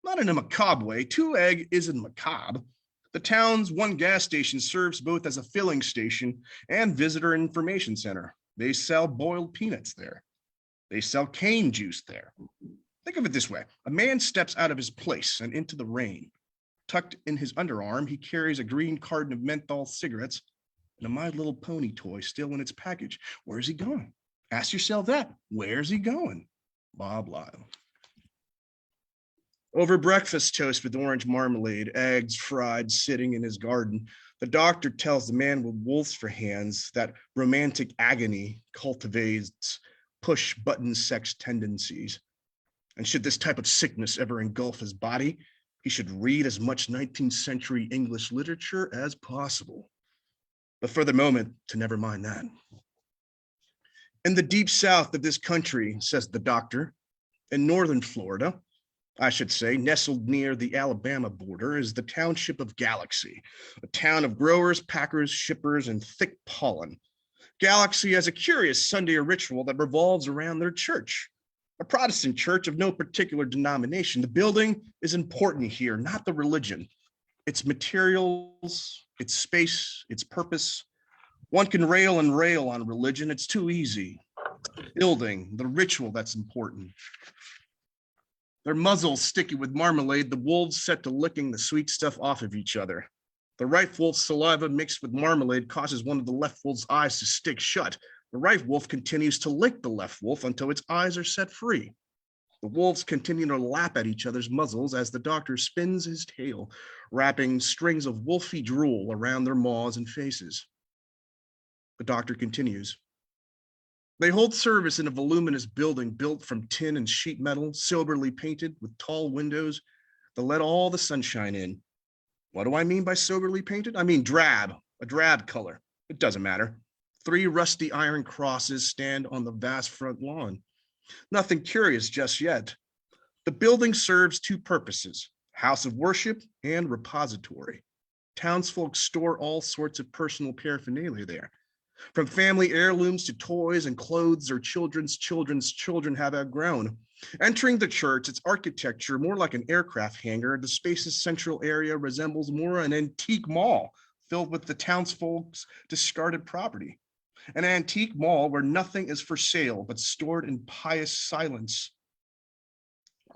Not in a macabre way. Two Egg isn't macabre. The town's one gas station serves both as a filling station and visitor information center. They sell boiled peanuts there. They sell cane juice there. Think of it this way. A man steps out of his place and into the rain. Tucked in his underarm, he carries a green carton of menthol cigarettes and a My Little Pony toy still in its package. Where's he going? Ask yourself that. Where's he going? Bob Lyle. Over breakfast toast with orange marmalade, eggs fried sitting in his garden, the doctor tells the man with wolves for hands that romantic agony cultivates push-button sex tendencies. And should this type of sickness ever engulf his body, he should read as much 19th century English literature as possible. But for the moment, to never mind that. In the deep south of this country, says the doctor, in northern Florida, I should say, nestled near the Alabama border, is the township of Galaxy, a town of growers, packers, shippers, and thick pollen. Galaxy has a curious Sunday ritual that revolves around their church, a Protestant church of no particular denomination. The building is important here, not the religion. Its materials, its space, its purpose. One can rail and rail on religion. It's too easy. Building, the ritual that's important. Their muzzles sticky with marmalade, the wolves set to licking the sweet stuff off of each other. The right wolf's saliva mixed with marmalade causes one of the left wolf's eyes to stick shut. The right wolf continues to lick the left wolf until its eyes are set free. The wolves continue to lap at each other's muzzles as the doctor spins his tail, wrapping strings of wolfy drool around their maws and faces. The doctor continues. They hold service in a voluminous building built from tin and sheet metal, soberly painted with tall windows that let all the sunshine in. What do I mean by soberly painted? I mean drab, a drab color. It doesn't matter. 3 rusty iron crosses stand on the vast front lawn. Nothing curious just yet. The building serves 2 purposes, house of worship and repository. Townsfolk store all sorts of personal paraphernalia there. From family heirlooms to toys and clothes their children's children have outgrown. Entering the church, its architecture more like an aircraft hangar, the spacious central area resembles more an antique mall filled with the townsfolk's discarded property. An antique mall where nothing is for sale but stored in pious silence.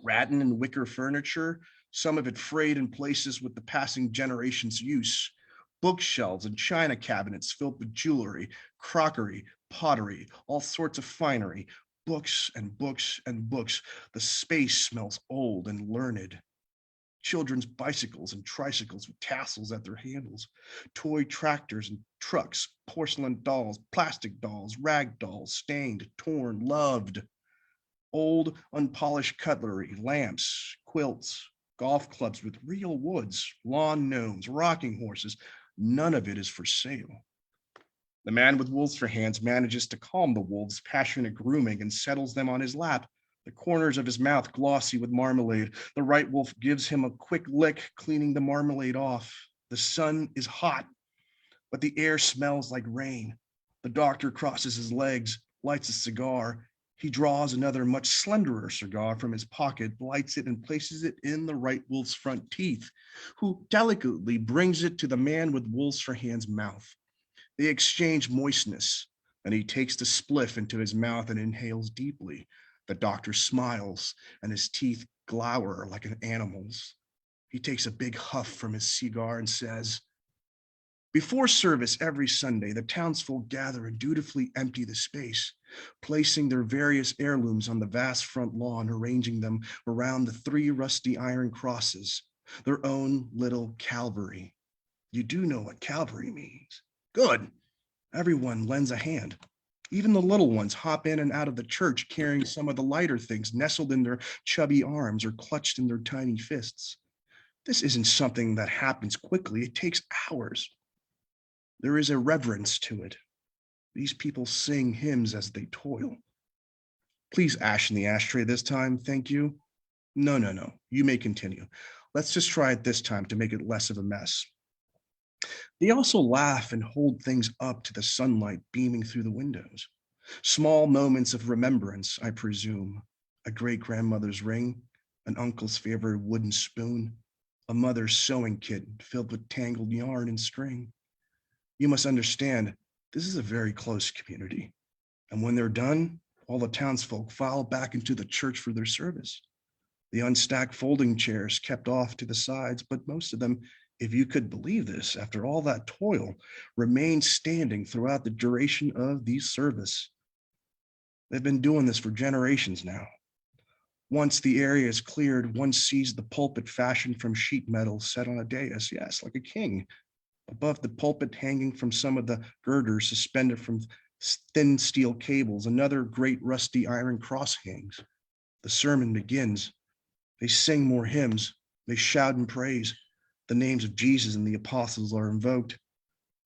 Rattan and wicker furniture, some of it frayed in places with the passing generation's use. Bookshelves and china cabinets filled with jewelry, crockery, pottery, all sorts of finery, books and books and books. The space smells old and learned. Children's bicycles and tricycles with tassels at their handles, toy tractors and trucks, porcelain dolls, plastic dolls, rag dolls, stained, torn, loved. Old, unpolished cutlery, lamps, quilts, golf clubs with real woods, lawn gnomes, rocking horses. None of it is for sale. The man with wolves for hands manages to calm the wolves' passionate grooming and settles them on his lap, the corners of his mouth glossy with marmalade. The right wolf gives him a quick lick, cleaning the marmalade off. The sun is hot, but the air smells like rain. The doctor crosses his legs, lights a cigar. He draws another much slenderer cigar from his pocket, lights it and places it in the right wolf's front teeth, who delicately brings it to the man with wolves for hands' mouth. They exchange moistness, and he takes the spliff into his mouth and inhales deeply. The doctor smiles, and his teeth glower like an animal's. He takes a big huff from his cigar and says, before service every Sunday, the townsfolk gather and dutifully empty the space, placing their various heirlooms on the vast front lawn, arranging them around the 3 rusty iron crosses, their own little Calvary. You do know what Calvary means. Good. Everyone lends a hand. Even the little ones hop in and out of the church carrying some of the lighter things nestled in their chubby arms or clutched in their tiny fists. This isn't something that happens quickly. It takes hours. There is a reverence to it. These people sing hymns as they toil. Please ash in the ashtray this time, thank you. No. You may continue. Let's just try it this time to make it less of a mess. They also laugh and hold things up to the sunlight beaming through the windows. Small moments of remembrance, I presume. A great-grandmother's ring, an uncle's favorite wooden spoon, a mother's sewing kit filled with tangled yarn and string. You must understand, this is a very close community. And when they're done, all the townsfolk file back into the church for their service. The unstacked folding chairs kept off to the sides, but most of them, if you could believe this, after all that toil, remain standing throughout the duration of the service. They've been doing this for generations now. Once the area is cleared, one sees the pulpit fashioned from sheet metal set on a dais, yes, like a king. Above the pulpit, hanging from some of the girders suspended from thin steel cables, another great rusty iron cross hangs. The sermon begins. They sing more hymns. They shout and praise. The names of Jesus and the apostles are invoked.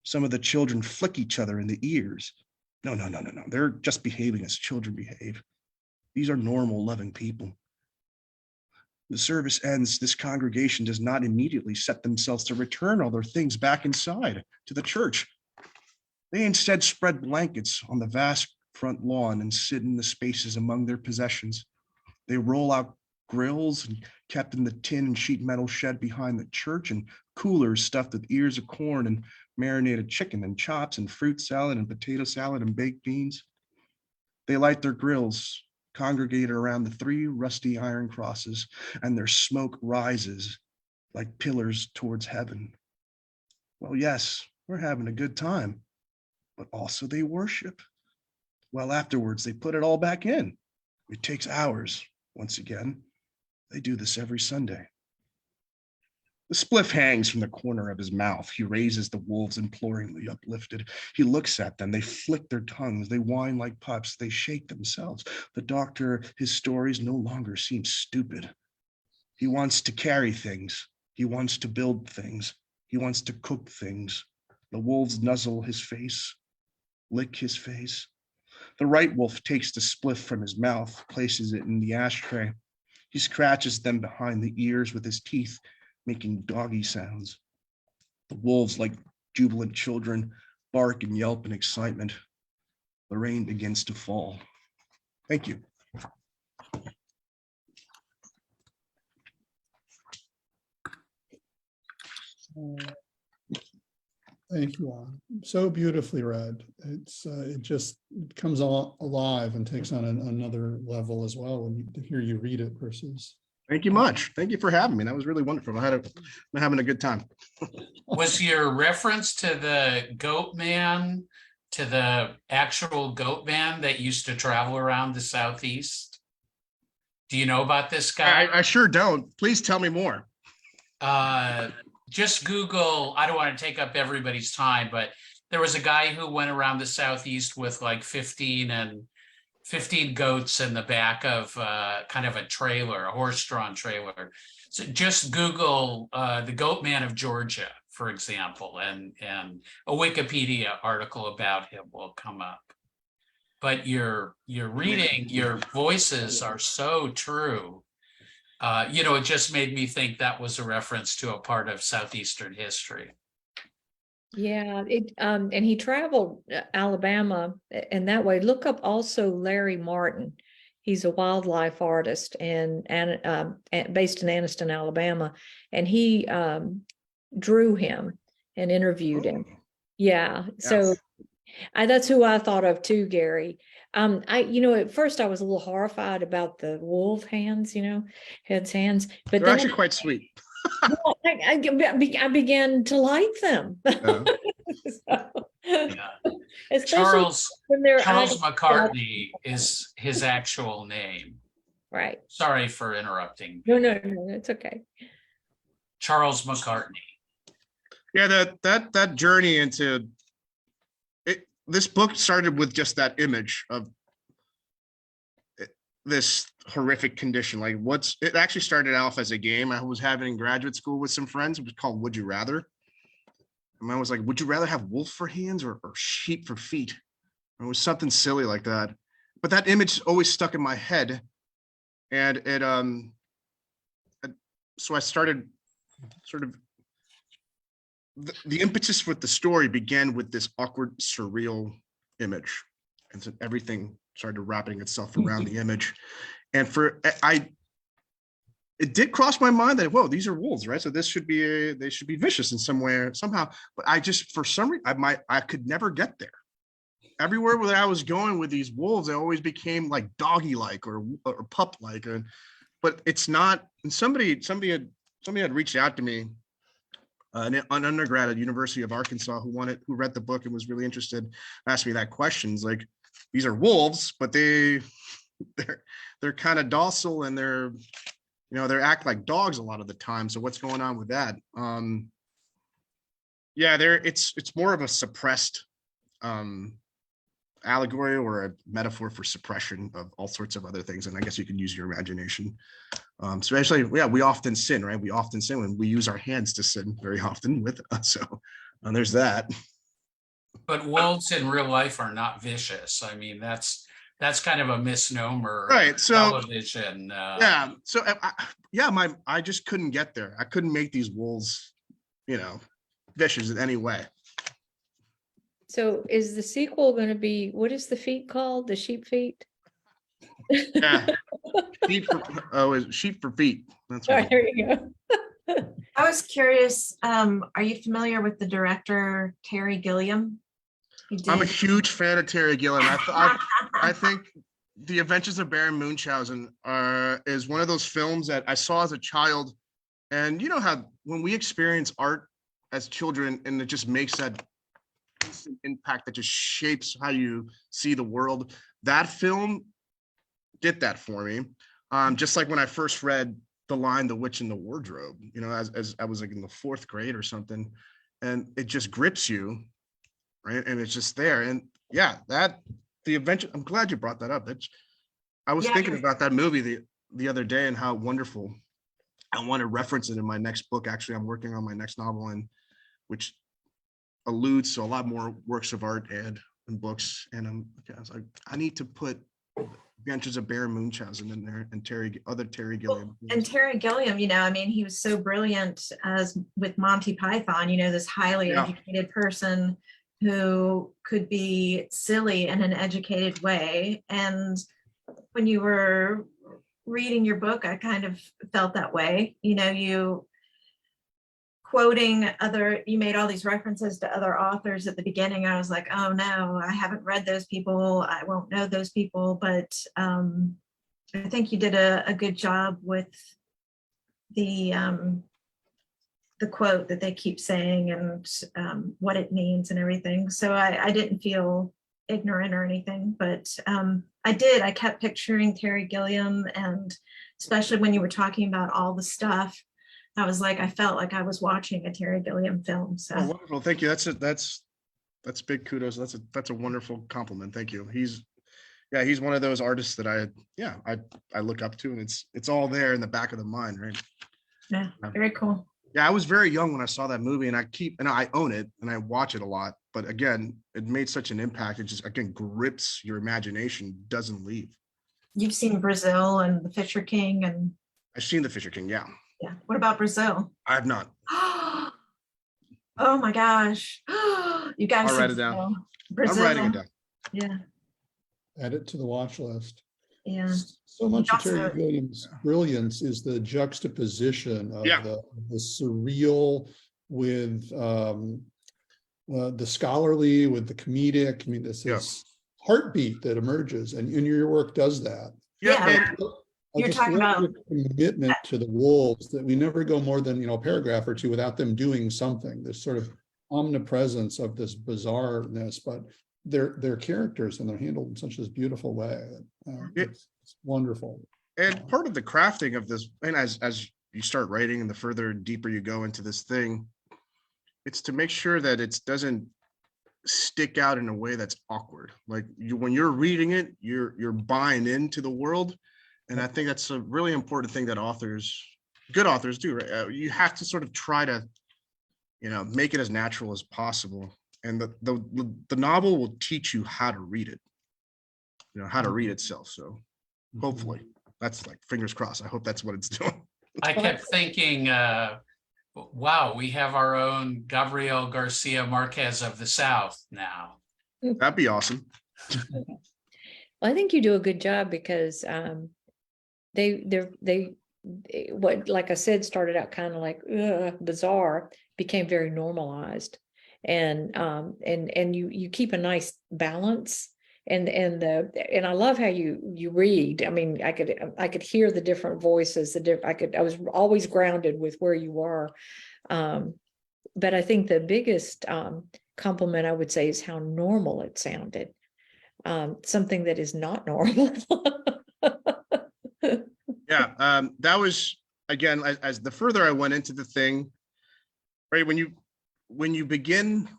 Some of the children flick each other in the ears. No. They're just behaving as children behave. These are normal, loving people. The service ends. This congregation does not immediately set themselves to return all their things back inside to the church. They instead spread blankets on the vast front lawn and sit in the spaces among their possessions. They roll out grills and kept in the tin and sheet metal shed behind the church, and coolers stuffed with ears of corn and marinated chicken and chops and fruit salad and potato salad and baked beans. They light their grills, congregated around the 3 rusty iron crosses, and their smoke rises like pillars towards heaven. Well, yes, we're having a good time, but also they worship. Well, afterwards, they put it all back in. It takes hours. Once again, they do this every Sunday. The spliff hangs from the corner of his mouth. He raises the wolves imploringly uplifted. He looks at them. They flick their tongues. They whine like pups. They shake themselves. The doctor, his stories no longer seem stupid. He wants to carry things. He wants to build things. He wants to cook things. The wolves nuzzle his face, lick his face. The right wolf takes the spliff from his mouth, places it in the ashtray. He scratches them behind the ears with his teeth, making doggy sounds. The wolves, like jubilant children, bark and yelp in excitement. The rain begins to fall. Thank you. Thank you, Juan. So beautifully read. It just comes alive and takes on another level as well when you hear you read it versus. Thank you much. Thank you for having me. That was really wonderful. I'm having a good time. Was your reference to the goat man, to the actual goat man that used to travel around the Southeast? Do you know about this guy? I sure don't. Please tell me more. Just Google, I don't want to take up everybody's time, but there was a guy who went around the Southeast with like 15 goats in the back of kind of a trailer, a horse-drawn trailer. So just Google the goat man of Georgia, for example, and a Wikipedia article about him will come up. But your reading, your voices are so true. It just made me think that was a reference to a part of Southeastern history. Yeah, and he traveled Alabama and that way. Look up also Larry Martin. He's a wildlife artist and based in Anniston, Alabama, and he drew him and interviewed him. Yeah, so that's who I thought of too, Gary. At first I was a little horrified about the wolf hands, heads hands, but They're then actually quite sweet. I began to like them. Charles when they're McCartney is his actual name. Right. Sorry for interrupting. No, it's okay. Charles McCartney. Yeah, that journey into it. This book started with just that image of this horrific condition. Like it actually started off as a game I was having in graduate school with some friends. It was called Would You Rather? And I was like, would you rather have wolf for hands or sheep for feet? It was something silly like that. But that image always stuck in my head. And so I started sort of, the impetus with the story began with this awkward, surreal image. And so everything started wrapping itself around the image. And it did cross my mind that, whoa, these are wolves, right? So they should be vicious in some way, somehow. But I just, for some reason, I could never get there. Everywhere where I was going with these wolves, they always became like doggy-like or pup-like. But it's not. And somebody had reached out to me, an undergrad at University of Arkansas who read the book and was really interested, asked me that question. It's like, these are wolves, but they're kind of docile and they act like dogs a lot of the time. So what's going on with that? It's more of a suppressed allegory or a metaphor for suppression of all sorts of other things. And I guess you can use your imagination. So actually, we often sin, right? We often sin when we use our hands to sin very often with us. So there's that. But wolves in real life are not vicious. I mean, that's kind of a misnomer. Right. So television. So I just couldn't get there. I couldn't make these wolves, vicious in any way. So is the sequel going to be, what is the feet called? The sheep feet? Yeah. Sheep for feet. That's All what right, there you go. I was curious, are you familiar with the director Terry Gilliam? I'm a huge fan of Terry Gilliam. I think The Adventures of Baron Munchausen is one of those films that I saw as a child. And you know how when we experience art as children and it just makes that impact that just shapes how you see the world. That film did that for me. Just like when I first read the line "The Witch in the Wardrobe," you know, as I was like in the 4th grade or something, and it just grips you, right? And it's just there. And yeah, that the adventure. I'm glad you brought that up. I was thinking about that movie the other day and how wonderful. I want to reference it in my next book. Actually, I'm working on my next novel, and which alludes to a lot more works of art and books. And I was like, I need to put Adventures of Baron Munchausen in there, and Terry Gilliam. And Terry Gilliam, you know, I mean, he was so brilliant as with Monty Python, you know, this highly educated person who could be silly in an educated way. And when you were reading your book, I kind of felt that way. You know, you made all these references to other authors at the beginning. I was like, oh no, I haven't read those people. I won't know those people. But I think you did a good job with the quote that they keep saying and what it means and everything. So I didn't feel ignorant or anything, but I kept picturing Terry Gilliam, and especially when you were talking about all the stuff, I was like, I felt like I was watching a Terry Gilliam film. So wonderful. Thank you. That's big kudos. That's a wonderful compliment. Thank you. He's one of those artists that I look up to, and it's all there in the back of the mind, right? Yeah, very cool. Yeah, I was very young when I saw that movie, and I own it and I watch it a lot. But again, it made such an impact. It just again grips your imagination, doesn't leave. You've seen Brazil and The Fisher King, and I've seen The Fisher King. Yeah. What about Brazil? I have not. Oh my gosh. You guys. I'll write it down. Brazil. I'm writing it down. Yeah. Add it to the watch list. Yeah. So much of Terry Also- Gilliam's brilliance is the juxtaposition of the surreal with the scholarly, with the comedic. I mean, this is heartbeat that emerges, and your work does that. Yeah. I You're just talking love about your commitment to the wolves, that we never go more than a paragraph or two without them doing something. This sort of omnipresence of this bizarreness, but they're characters, and they're handled in such a beautiful way. It's wonderful. And part of the crafting of this, and as you start writing and the further deeper you go into this thing, it's to make sure that it doesn't stick out in a way that's awkward. Like when you're reading it, you're buying into the world. And I think that's a really important thing that good authors do, right? You have to sort of try to, make it as natural as possible. And the novel will teach you how to read it, how to read itself. So hopefully that's like fingers crossed. I hope that's what it's doing. I kept thinking, wow, we have our own Gabriel Garcia Marquez of the South now. That'd be awesome. Well, I think you do a good job, because what, like I said, started out kind of like bizarre, became very normalized, and you keep a nice balance, and I love how you read. I mean, I could hear the different voices. I was always grounded with where you were, but I think the biggest compliment I would say is how normal it sounded. Something that is not normal. Yeah, that was, again, as the further I went into the thing, right, when you begin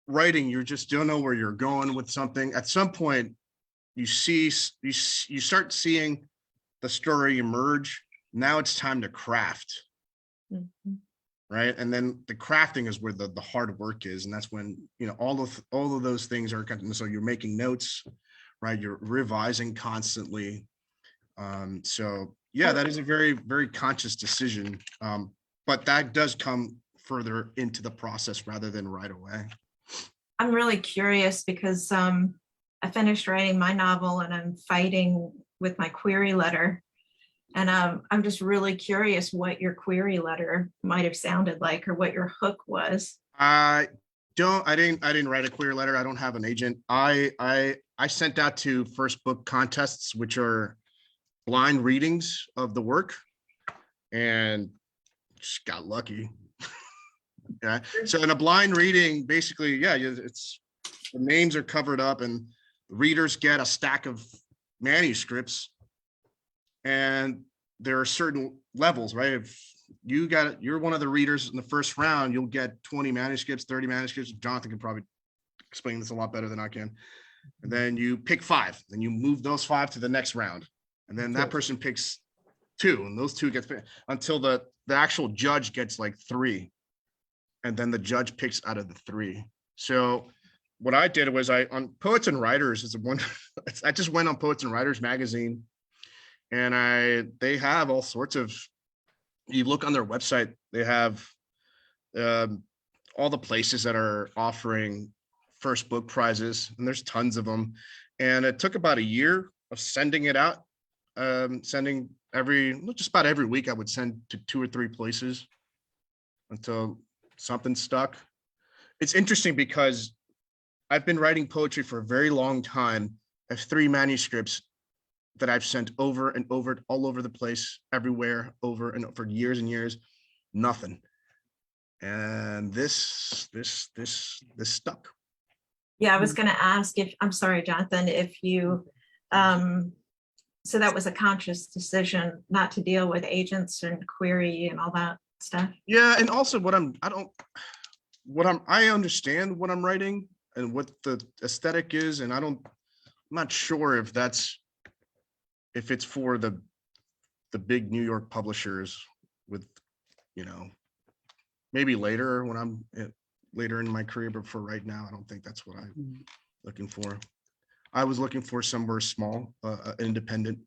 writing, you just don't know where you're going with something. At some point, you start seeing the story emerge. Now it's time to craft. Mm-hmm. Right, and then the crafting is where the hard work is, and that's when all of those things are. So you're making notes, right? You're revising constantly. So yeah, that is a very, very conscious decision, but that does come further into the process rather than right away. I'm really curious because I finished writing my novel and I'm fighting with my query letter. And I'm just really curious what your query letter might have sounded like, or what your hook was. I didn't write a query letter. I don't have an agent. I sent out to first book contests, which are blind readings of the work, and just got lucky. Yeah. So in a blind reading, basically, the names are covered up and readers get a stack of manuscripts, and there are certain levels, right? If you're one of the readers in the first round, you'll get 20 manuscripts, 30 manuscripts. Jonathan can probably explain this a lot better than I can. And then you pick 5, then you move those 5 to the next round. And then that person picks 2, and those 2 gets until the actual judge gets like 3. And then the judge picks out of the 3. So what I did was on Poets and Writers is one, I just went on Poets and Writers magazine, and they have all sorts of, you look on their website, they have all the places that are offering first book prizes, and there's tons of them. And it took about a year of sending it out, sending just about every week. I would send to 2 or 3 places until something stuck. It's interesting because I've been writing poetry for a very long time. I have 3 manuscripts that I've sent over and over, all over the place, everywhere, over and for years and years, nothing. And this stuck. Yeah, I was going to ask I'm sorry, Jonathan, if you, so that was a conscious decision not to deal with agents and query and all that stuff. Yeah, and also I understand what I'm writing and what the aesthetic is, and I'm not sure if it's for the big New York publishers with, maybe later when I'm later in my career, but for right now, I don't think that's what I'm looking for. I was looking for somewhere small, independent,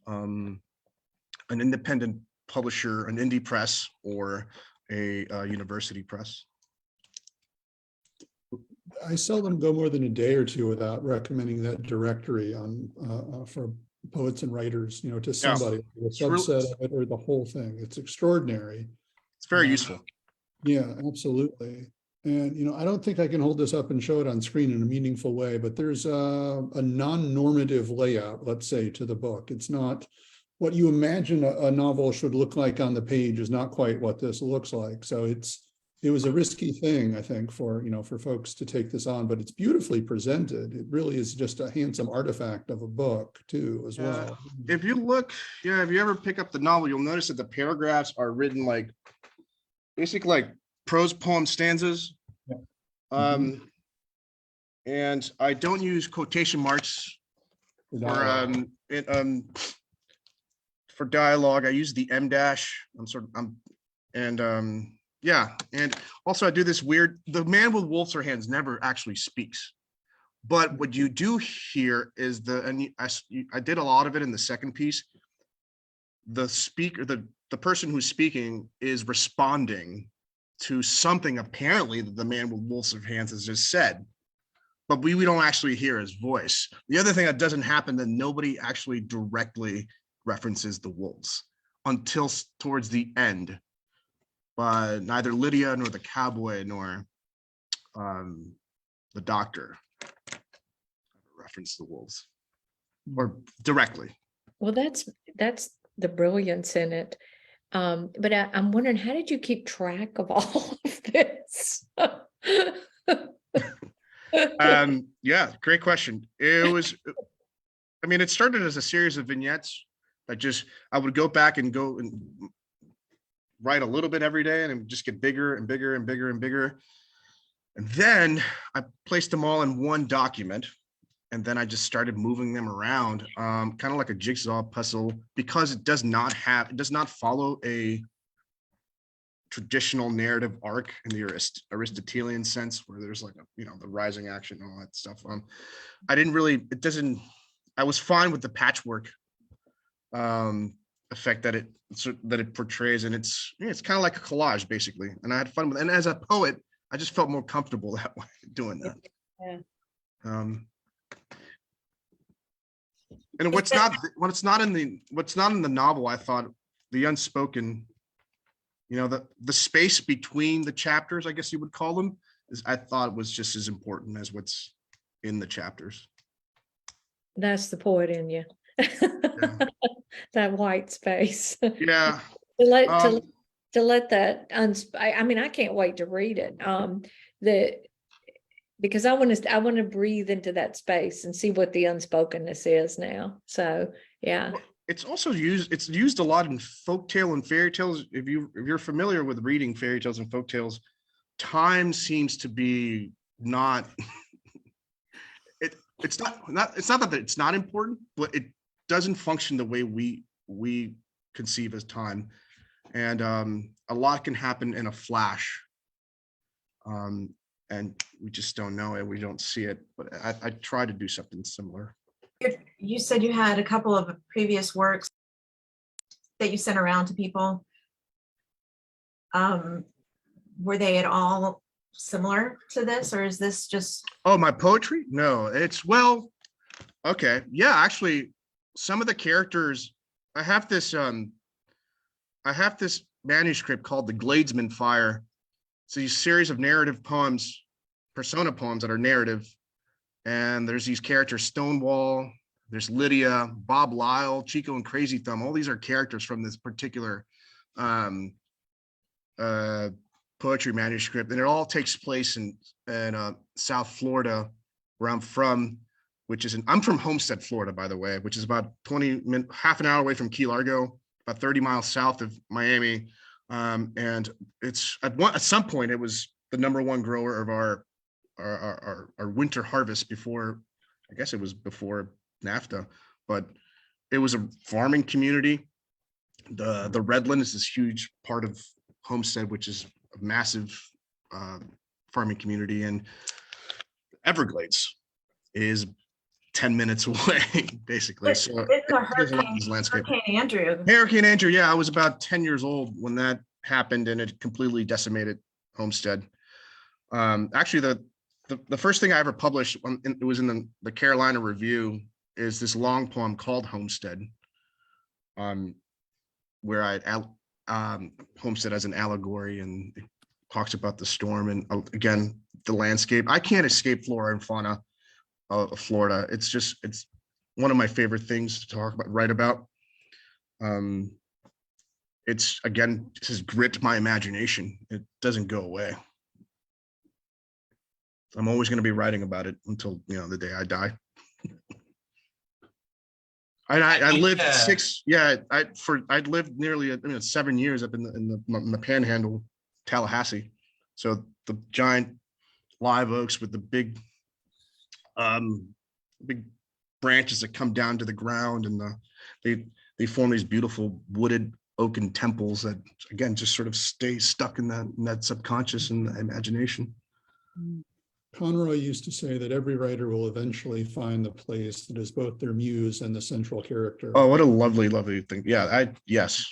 an independent publisher, an indie press, or a university press. I seldom go more than a day or 2 without recommending that directory on for Poets and Writers, to somebody, a subset of it or the whole thing. It's extraordinary. It's very useful. Yeah, absolutely. And, I don't think I can hold this up and show it on screen in a meaningful way, but there's a non-normative layout, let's say, to the book. It's not what you imagine a novel should look like on the page is not quite what this looks like. So it was a risky thing, I think, for folks to take this on, but it's beautifully presented. It really is just a handsome artifact of a book too, as well. If you look, if you ever pick up the novel, you'll notice that the paragraphs are written like basically like prose poem stanzas. Yeah. And I don't use quotation marks for dialogue. I use the M dash. Yeah, and also I do this weird, the man with wolf's hands never actually speaks. But what you do here is I did a lot of it in the second piece. The speaker, the person who's speaking is responding to something apparently that the man with wolf's hands has just said, but we don't actually hear his voice. The other thing that doesn't happen, that nobody actually directly references the wolves until towards the end. But neither Lydia nor the cowboy nor the doctor reference the wolves or directly. Well, that's the brilliance in it. But I'm wondering, how did you keep track of all of this? Yeah, great question. It started as a series of vignettes that I would go back and write a little bit every day, and it would just get bigger and bigger and bigger and bigger. And then I placed them all in one document, and then I just started moving them around, kind of like a jigsaw puzzle, because it does not follow a traditional narrative arc in the Aristotelian sense, where there's like the rising action and all that stuff. I was fine with the patchwork effect that it portrays, and it's kind of like a collage basically, and I had fun with it. And as a poet, I just felt more comfortable that way doing that. Yeah. And what's not in the novel, I thought the unspoken, the space between the chapters, I guess you would call them, I thought was just as important as what's in the chapters. That's the poet in you. Yeah. That white space. Yeah. to let that I can't wait to read it. because I want to breathe into that space and see what the unspokenness is now. So yeah. It's also used a lot in folktale and fairy tales. If you're familiar with reading fairy tales and folktales, time seems to be not it's not that it's not important, but it doesn't function the way we conceive as time. And a lot can happen in a flash. And we just don't know it. We don't see it. But I try to do something similar. You said you had a couple of previous works that you sent around to people. Were they at all similar to this, or is this just? Oh, my poetry? No, well, okay. Yeah, actually, some of the characters, I have this manuscript called The Gladesman Fire. It's these series of narrative poems, persona poems that are narrative. And there's these characters, Stonewall, there's Lydia, Bob Lyle, Chico and Crazy Thumb. All these are characters from this particular poetry manuscript. And it all takes place in South Florida, where I'm from, I'm from Homestead, Florida, by the way, which is about half an hour away from Key Largo, about 30 miles south of Miami. And it's at some point, it was the #1 grower of our winter harvest before, I guess it was before NAFTA, but it was a farming community. The Redland is this huge part of Homestead, which is a massive farming community, and Everglades is 10 minutes away, basically. So there's a lot of this landscape. Hurricane Andrew, yeah, I was about 10 years old when that happened, and it completely decimated Homestead. Actually, the first thing I ever published, it was in the Carolina Review, is this long poem called Homestead, where Homestead as an allegory, and it talks about the storm and again the landscape. I can't escape flora and fauna of Florida. It's one of my favorite things to talk about, write about. It's again, this has gripped my imagination. It doesn't go away. I'm always going to be writing about it until the day I die. I lived I'd lived nearly 7 years up in the Panhandle, Tallahassee. So the giant live oaks with the big branches that come down to the ground, and they form these beautiful wooded oaken temples that again just sort of stay stuck in that subconscious and imagination. Conroy used to say that every writer will eventually find the place that is both their muse and the central character. Oh, what a lovely, lovely thing. Yeah, yes.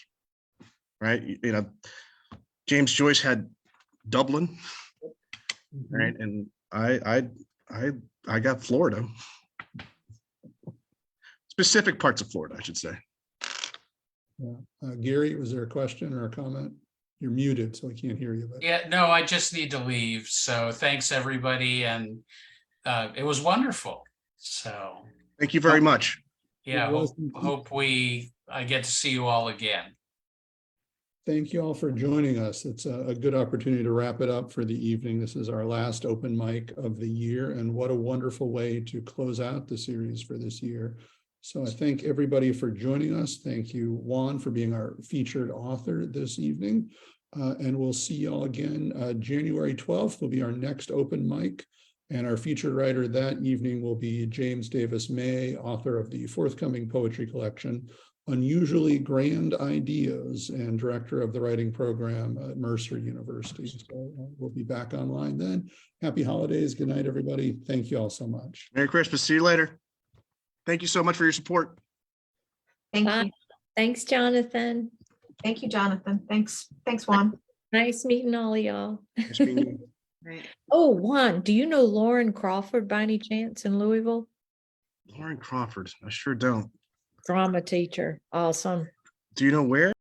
Right. James Joyce had Dublin, right? And I got Florida. Specific parts of Florida, I should say. Yeah. Gary, was there a question or a comment? You're muted, so I can't hear you. But... Yeah, no, I just need to leave. So thanks, everybody. And it was wonderful. So thank you very much. Yeah, hope I get to see you all again. Thank you all for joining us. It's a good opportunity to wrap it up for the evening. This is our last open mic of the year, and what a wonderful way to close out the series for this year. So I thank everybody for joining us. Thank you, Juan, for being our featured author this evening. And we'll see you all again. January 12th will be our next open mic. And our featured writer that evening will be James Davis May, author of the forthcoming poetry collection, Unusually Grand Ideas, and director of the writing program at Mercer University. So we'll be back online then. Happy holidays. Good night, everybody. Thank you all so much. Merry Christmas. See you later. Thank you so much for your support. Thank Bye. you. Thanks, Jonathan. Thank you, Jonathan. Thanks, Juan. Nice meeting all of y'all. Nice meeting you. Right. Oh, Juan, do you know Lauren Crawford by any chance in Louisville? Lauren Crawford. I sure don't. Drama teacher. Awesome. Do you know where?